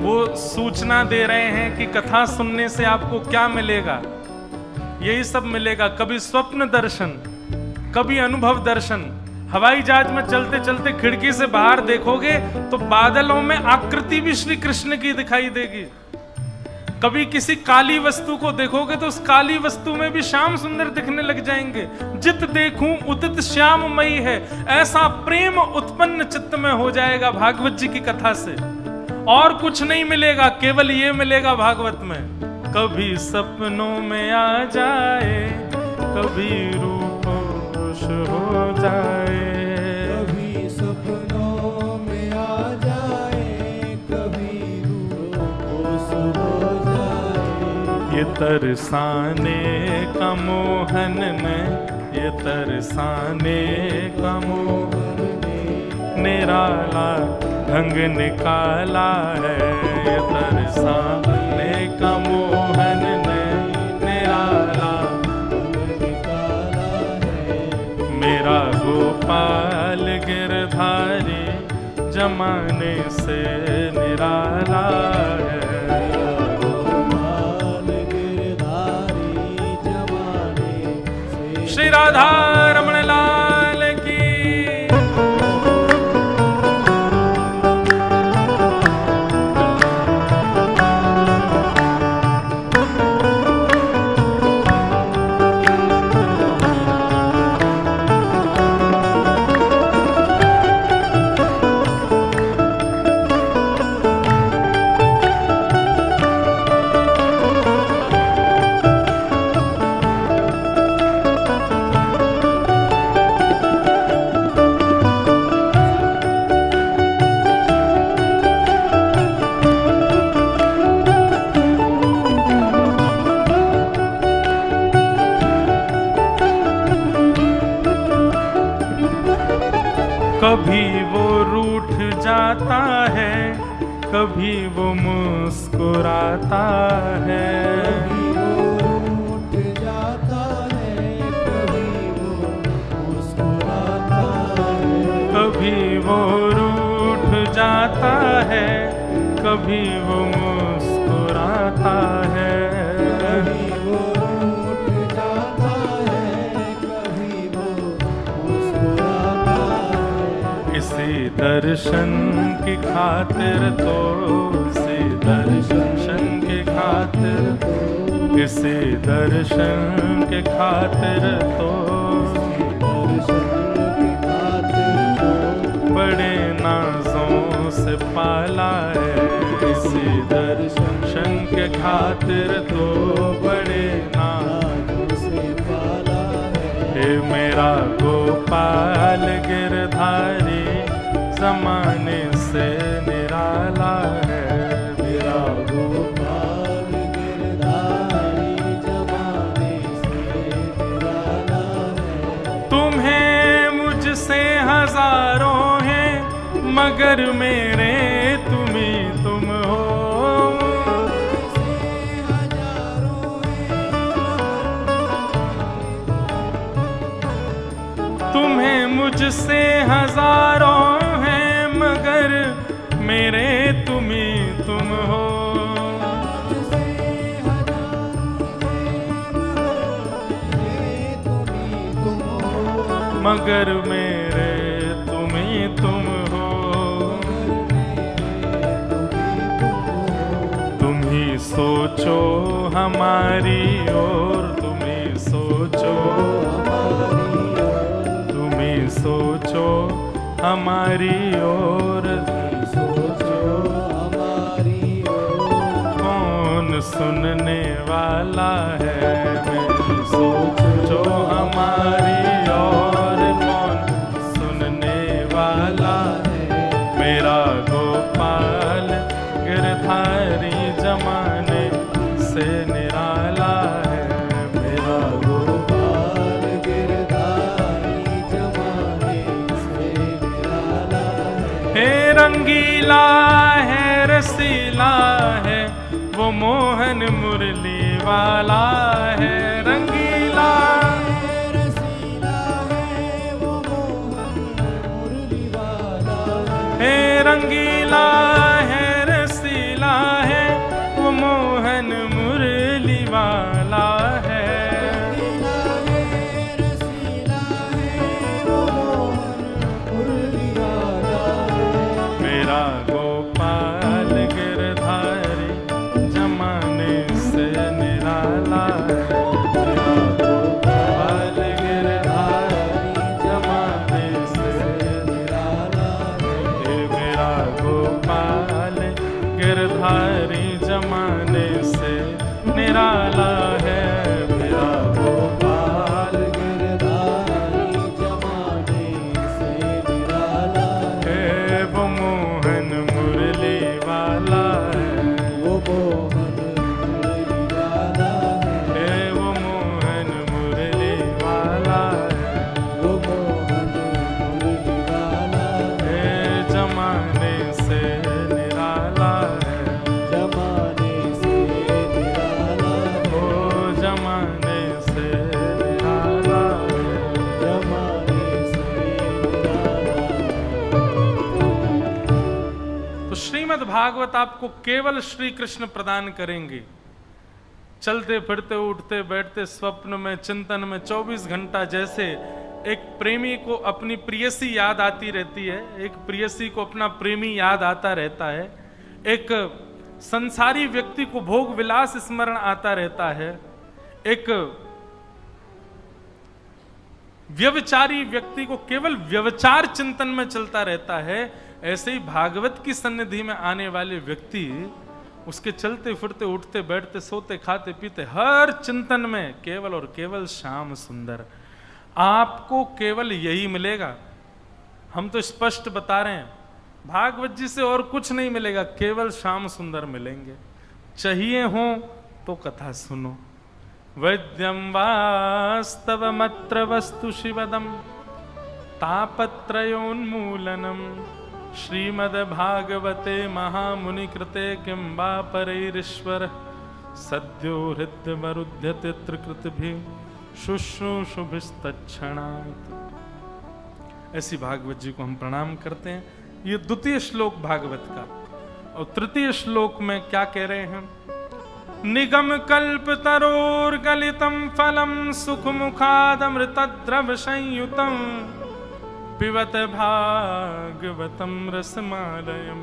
वो सूचना दे रहे हैं कि कथा सुनने से आपको क्या मिलेगा। यही सब मिलेगा। कभी स्वप्न दर्शन, कभी अनुभव दर्शन। हवाई जहाज में चलते चलते खिड़की से बाहर देखोगे तो बादलों में आकृति भी श्री कृष्ण की दिखाई देगी। कभी किसी काली वस्तु को देखोगे तो उस काली वस्तु में भी श्याम सुंदर दिखने लग जाएंगे। जित देखूं उदित श्याममयी है, ऐसा प्रेम उत्पन्न चित्त में हो जाएगा भागवत जी की कथा से। और कुछ नहीं मिलेगा, केवल ये मिलेगा भागवत में। कभी सपनों में आ जाए, कभी रूपोश हो जाए। कभी सपनों में आ जाए, कभी रूपोश हो जाए। ये तरसाने का मोहन ने, ये तरसाने का मोहन ने निराला ढंग निकाला है। ये तरसाने का मोहन ने निराला ढंग निकाला है। मेरा गोपाल गिरधारी जमाने से निराला है। श्री राधा रमण लाल की। कभी वो रूठ जाता है, कभी वो मुस्कुराता है। कभी वो रूठ जाता है, कभी वो मुस्कुराता है। कभी वो रूठ जाता है, कभी वो मुस्कुराता है। कभी वो रूठ जाता है, कभी वो दर्शन की खातिर तो, इसी दर्शन की खातिर, इसी दर्शन के खातिर तो, बड़े नाजों से पाला है। इसी दर्शन के खातिर तो बड़े नाजों से पाला है। हे मेरा गोपाल गिरधारी जमाने से निराला है। मेरा गोपाल गिरधारी जमाने से निराला है। तुम्हें मुझसे हजारों हैं मगर मेरे तुम ही तुम हो। तुम्हें मुझसे हजारों हैं मगर मेरे तुम ही तुम हो। मगर मेरे तुम ही तुम हो। तुम ही सोचो हमारी ओर, तुम ही सोचो, तुम ही सोचो हमारी ओर, कौन सुनने वाला है। मेरी सोचो हमारी ओर, कौन सुनने वाला है। मेरा गोपाल गिरधारी जमाने से निराला है। मेरा गोपाल गिरधारी जमाने से निराला है। हे रंगीला है रसीला है वो मोहन मुरली वाला है। रंगीला है रसीला है वो मोहन मुरली वाला है। हे रंगीला है रसीला है वो मोहन मुरली वाला है। मेरा गोपाल गिरधारी जमाने से निराला है। मेरा गोपाल गिरधारी जमाने से निराला है। मेरा गोपाल गिरधारी जमाने से निराला है। मेरा गोपाल गिरधारी जमाने से निराला है। वो मोहन मुरली वाला है। वो मोहन मुरली वाला है। वो मोहन मुरली वाला है। वो मोहन मुरली वाला है। जमाने से निराला है। जमाने से निराला है। ओ जमाने से निराला है। जमाने से निराला है। तो श्रीमद् भागवत आपको केवल श्री कृष्ण प्रदान करेंगे। चलते फिरते उठते बैठते स्वप्न में चिंतन में 24 घंटा जैसे एक प्रेमी को अपनी प्रियसी याद आती रहती है, एक प्रियसी को अपना प्रेमी याद आता रहता है, एक संसारी व्यक्ति को भोग विलास स्मरण आता रहता है, एक व्यभिचारी व्यक्ति को केवल व्यभिचार चिंतन में चलता रहता है, ऐसे ही भागवत की सन्निधि में आने वाले व्यक्ति उसके चलते फिरते उठते बैठते सोते खाते पीते हर चिंतन में केवल और केवल श्याम सुंदर। आपको केवल यही मिलेगा। हम तो स्पष्ट बता रहे हैं, भागवत जी से और कुछ नहीं मिलेगा, केवल श्याम सुंदर मिलेंगे। चाहिए हो तो कथा सुनो। वैद्यम वास्तवमत्र वस्तु शिवदम तापत्रयोन्मूलनम श्रीमद्भागवते महामुनि कृते किं वा परैरीश्वर सद्यो हृदयमरुध्यते त्रिकृतिभिः शुश्रूषुभिस्तत्क्षणात्। ऐसी भागवत जी को हम प्रणाम करते हैं। ये द्वितीय श्लोक भागवत का। और तृतीय श्लोक में क्या कह रहे हैं? निगम कल्प तरोर्गलितम फलम सुख मुखादमृतद्रव संयुतम पिबत भागवतम रसमालयम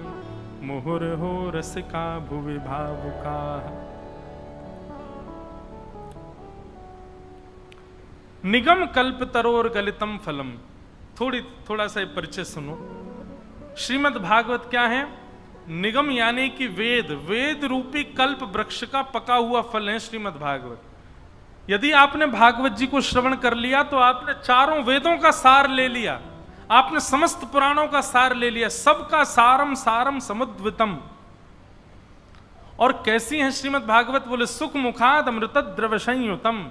मुहुर्हो रसिका भुवि भावुकाः। निगम कल्प तरोर गलितम फलम। थोड़ा सा परिचय सुनो। श्रीमद् भागवत क्या है? निगम यानी कि वेद रूपी कल्प वृक्ष का पका हुआ फल है श्रीमद् भागवत। यदि आपने भागवत जी को श्रवण कर लिया तो आपने चारों वेदों का सार ले लिया, आपने समस्त पुराणों का सार ले लिया, सबका सारम सारम समुद्वितम। और कैसी है श्रीमद् भागवत? बोले सुख मुखाद अमृत द्रव संयुतम।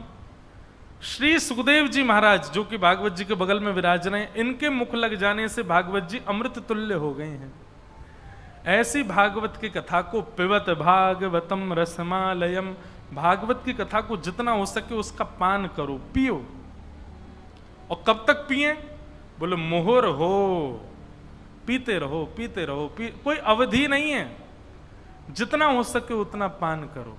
श्री सुखदेव जी महाराज जो कि भागवत जी के बगल में विराज रहे हैं, इनके मुख लग जाने से भागवत जी अमृत तुल्य हो गए हैं। ऐसी भागवत की कथा को पिबत भागवतम रसमालयम, भागवत की कथा को जितना हो सके उसका पान करो, पियो। और कब तक पिए? बोले मोहर हो, पीते रहो पीते रहो, कोई अवधि नहीं है, जितना हो सके उतना पान करो।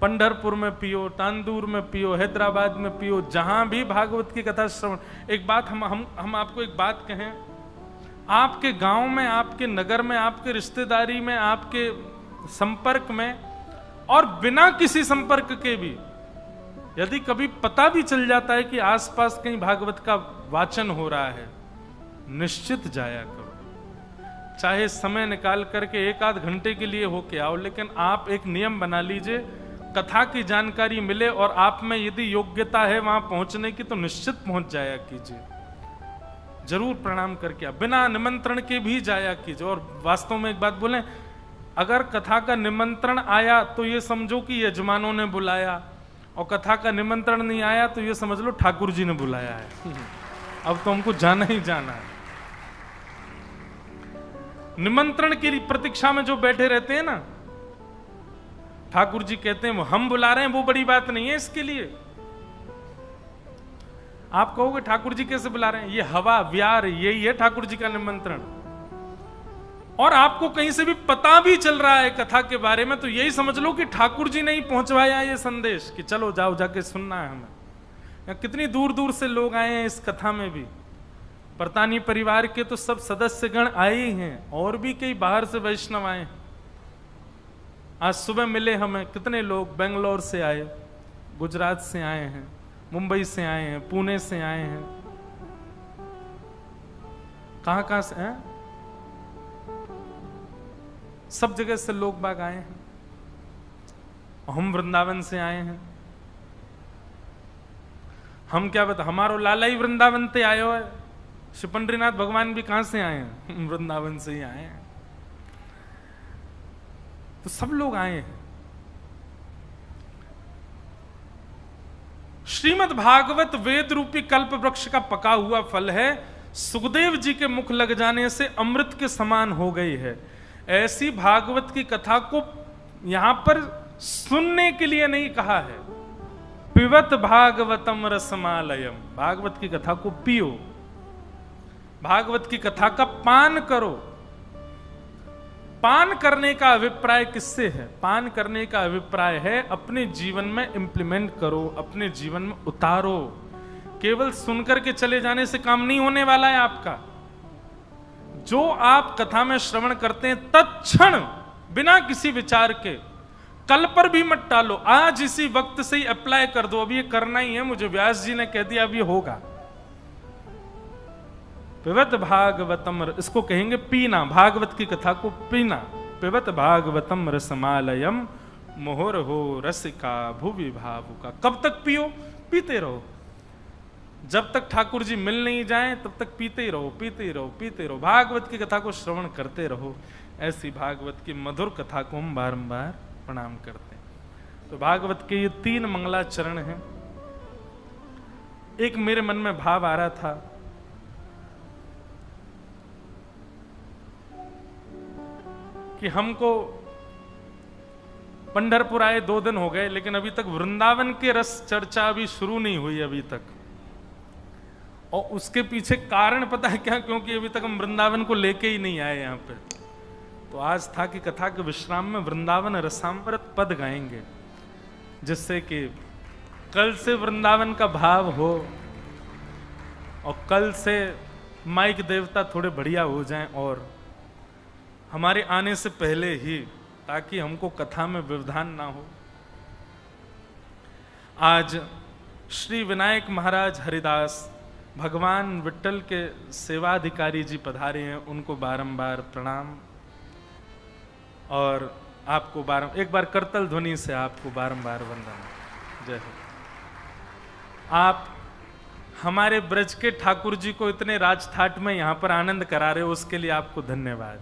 पंढरपुर में पियो, तांदूर में पियो, हैदराबाद में पियो, जहां भी भागवत की कथा श्रवण। एक बात हम आपको एक बात कहें, आपके गांव में, आपके नगर में, आपके रिश्तेदारी में, आपके संपर्क में और बिना किसी संपर्क के भी यदि कभी पता भी चल जाता है कि आसपास कहीं भागवत का वाचन हो रहा है, निश्चित जाया करो। चाहे समय निकाल करके 1-8 घंटे के लिए हो के आओ, लेकिन आप एक नियम बना लीजिए, कथा की जानकारी मिले और आप में यदि योग्यता है वहां पहुंचने की तो निश्चित पहुंच जाया कीजिए। जरूर प्रणाम करके, बिना निमंत्रण के भी जाया कीजिए। और वास्तव में एक बात बोलें, अगर कथा का निमंत्रण आया तो ये समझो कि यजमानों ने बुलाया, और कथा का निमंत्रण नहीं आया तो ये समझ लो ठाकुर जी ने बुलाया है। अब तो हमको जाना ही जाना है। निमंत्रण की प्रतीक्षा में जो बैठे रहते हैं ना, ठाकुर जी कहते हैं वो हम बुला रहे हैं, वो बड़ी बात नहीं है इसके लिए। आप कहोगे ठाकुर जी कैसे बुला रहे हैं? ये हवा व्यार यही है ठाकुर जी का निमंत्रण। और आपको कहीं से भी पता भी चल रहा है कथा के बारे में तो यही समझ लो कि ठाकुर जी ने ही पहुंचवाया ये संदेश कि चलो जाओ जाके सुनना है हमें। कितनी दूर दूर से लोग आए हैं इस कथा में भी। परतानी परिवार के तो सब सदस्यगण आए ही हैं, और भी कई बाहर से वैष्णव आए हैं। आज सुबह मिले हमें कितने लोग, बेंगलोर से आए, गुजरात से आए हैं, मुंबई से आए हैं, पुणे से आए हैं, कहां से हैं, सब जगह से लोग बाग आए हैं। हम वृंदावन से आए हैं। हम क्या बता, हमारो लाला ही वृंदावन से आयो है। श्री पंडरीनाथ भगवान भी कहां से आए हैं? वृंदावन से ही आए हैं। तो सब लोग आए हैं। श्रीमद् भागवत वेद रूपी कल्प वृक्ष का पका हुआ फल है। सुखदेव जी के मुख लग जाने से अमृत के समान हो गई है। ऐसी भागवत की कथा को यहां पर सुनने के लिए नहीं कहा है। पिबत भागवतम रसमालयम, भागवत की कथा को पियो, भागवत की कथा का पान करो। पान करने का अभिप्राय किससे है? पान करने का अभिप्राय है अपने जीवन में इंप्लीमेंट करो, अपने जीवन में उतारो। केवल सुनकर के चले जाने से काम नहीं होने वाला है आपका। जो आप कथा में श्रवण करते हैं तत्क्षण बिना किसी विचार के, कल पर भी मत टालो, आज इसी वक्त से ही अप्लाई कर दो। अब ये करना ही है मुझे, व्यास जी ने कह दिया, अब ये होगा। पिबत भागवतम, इसको कहेंगे पीना, भागवत की कथा को पीना। पिबत भागवतम रसमालयम मुहुर्हो रसिका भुवि भावुका। कब तक पियो? पीते रहो। जब तक ठाकुर जी मिल नहीं जाए तब तक पीते ही रहो, पीते ही रहो, पीते रहो। भागवत की कथा को श्रवण करते रहो। ऐसी भागवत की मधुर कथा को हम बारंबार प्रणाम करते हैं। तो भागवत के ये 3 मंगलाचरण हैं। एक मेरे मन में भाव आ रहा था, कि हमको पंढरपुर आए 2 दिन हो गए, लेकिन अभी तक वृंदावन के रस चर्चा अभी शुरू नहीं हुई अभी तक। और उसके पीछे कारण पता है क्या? क्योंकि अभी तक हम वृंदावन को लेके ही नहीं आए यहाँ पे। तो आज था कि कथा के विश्राम में वृंदावन रसामृत पद गाएंगे, जिससे कि कल से वृंदावन का भाव हो और कल से माइक देवता थोड़े बढ़िया हो जाएं और हमारे आने से पहले ही, ताकि हमको कथा में व्यवधान ना हो। आज श्री विनायक महाराज हरिदास भगवान विट्ठल के सेवाधिकारी जी पधारे हैं, उनको बारंबार प्रणाम। और आपको एक बार करतल ध्वनि से आपको बारंबार वंदन। जय हो। आप हमारे ब्रज के ठाकुर जी को इतने राजठाट में यहाँ पर आनंद करा रहे हो, उसके लिए आपको धन्यवाद।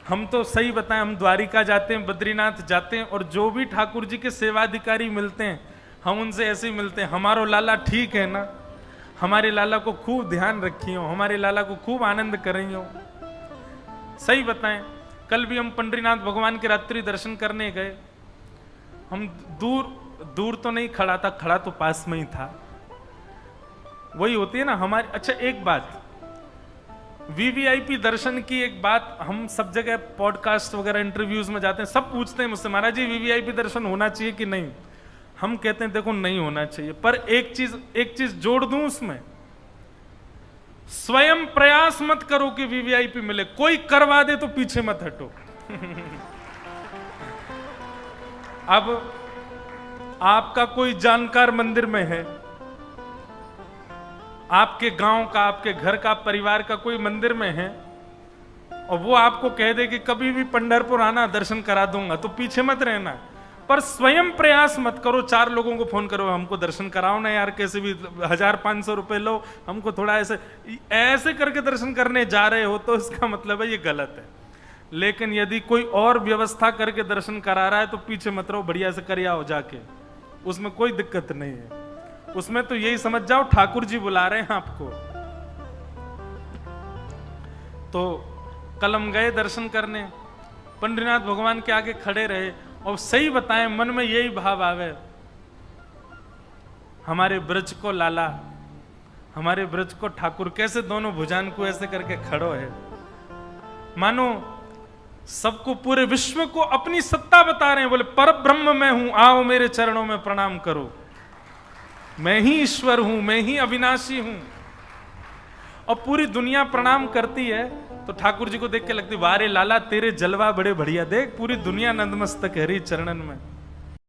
हम तो सही बताएं, हम द्वारिका जाते हैं, बद्रीनाथ जाते हैं, और जो भी ठाकुर जी के सेवाधिकारी मिलते हैं हम उनसे ऐसे ही मिलते हैं, हमारो लाला ठीक है ना, हमारे लाला को खूब ध्यान रखियो, हमारे लाला को खूब आनंद करेंगे। सही बताएं, कल भी हम पंडरीनाथ भगवान के रात्रि दर्शन करने गए। हम दूर तो नहीं खड़ा था, खड़ा तो पास में ही था। वही होती है ना हमारी। अच्छा एक बात, वीवीआईपी दर्शन की एक बात, हम सब जगह पॉडकास्ट वगैरह इंटरव्यूज में जाते हैं, सब पूछते हैं मुझसे, महाराज जी वीवीआईपी दर्शन होना चाहिए कि नहीं? हम कहते हैं देखो नहीं होना चाहिए, पर एक चीज जोड़ दूं उसमें, स्वयं प्रयास मत करो कि वीवीआईपी मिले, कोई करवा दे तो पीछे मत हटो। अब आपका कोई जानकार मंदिर में है, आपके गांव का, आपके घर का, परिवार का कोई मंदिर में है, और वो आपको कह दे कि कभी भी पंढरपुर आना दर्शन करा दूंगा, तो पीछे मत रहना, पर स्वयं प्रयास मत करो। 4 लोगों को फोन करो, हमको दर्शन कराओ ना यार, कैसे भी 1500 रुपए लो, हमको थोड़ा ऐसे करके दर्शन करने जा रहे हो, तो इसका मतलब है ये गलत है। लेकिन यदि कोई और व्यवस्था करके दर्शन करा रहा है तो पीछे मत रहो, बढ़िया से कर आओ जाके, उसमें कोई दिक्कत नहीं है। उसमें तो यही समझ जाओ ठाकुर जी बुला रहे हैं आपको। तो कल हम गए दर्शन करने, पंडरीनाथ भगवान के आगे खड़े रहे, और सही बताएं मन में यही भाव आवे, हमारे ब्रज को लाला, हमारे ब्रज को ठाकुर कैसे दोनों भुजान को ऐसे करके खड़ो है, मानो सबको, पूरे विश्व को अपनी सत्ता बता रहे हैं। बोले पर ब्रह्म मैं हूं, आओ मेरे चरणों में प्रणाम करो, मैं ही ईश्वर हूं, मैं ही अविनाशी हूं। और पूरी दुनिया प्रणाम करती है, तो ठाकुर जी को देख के लगती, वारे लाला तेरे जलवा बड़े बढ़िया, देख पूरी दुनिया नतमस्तक है हरि चरणन में।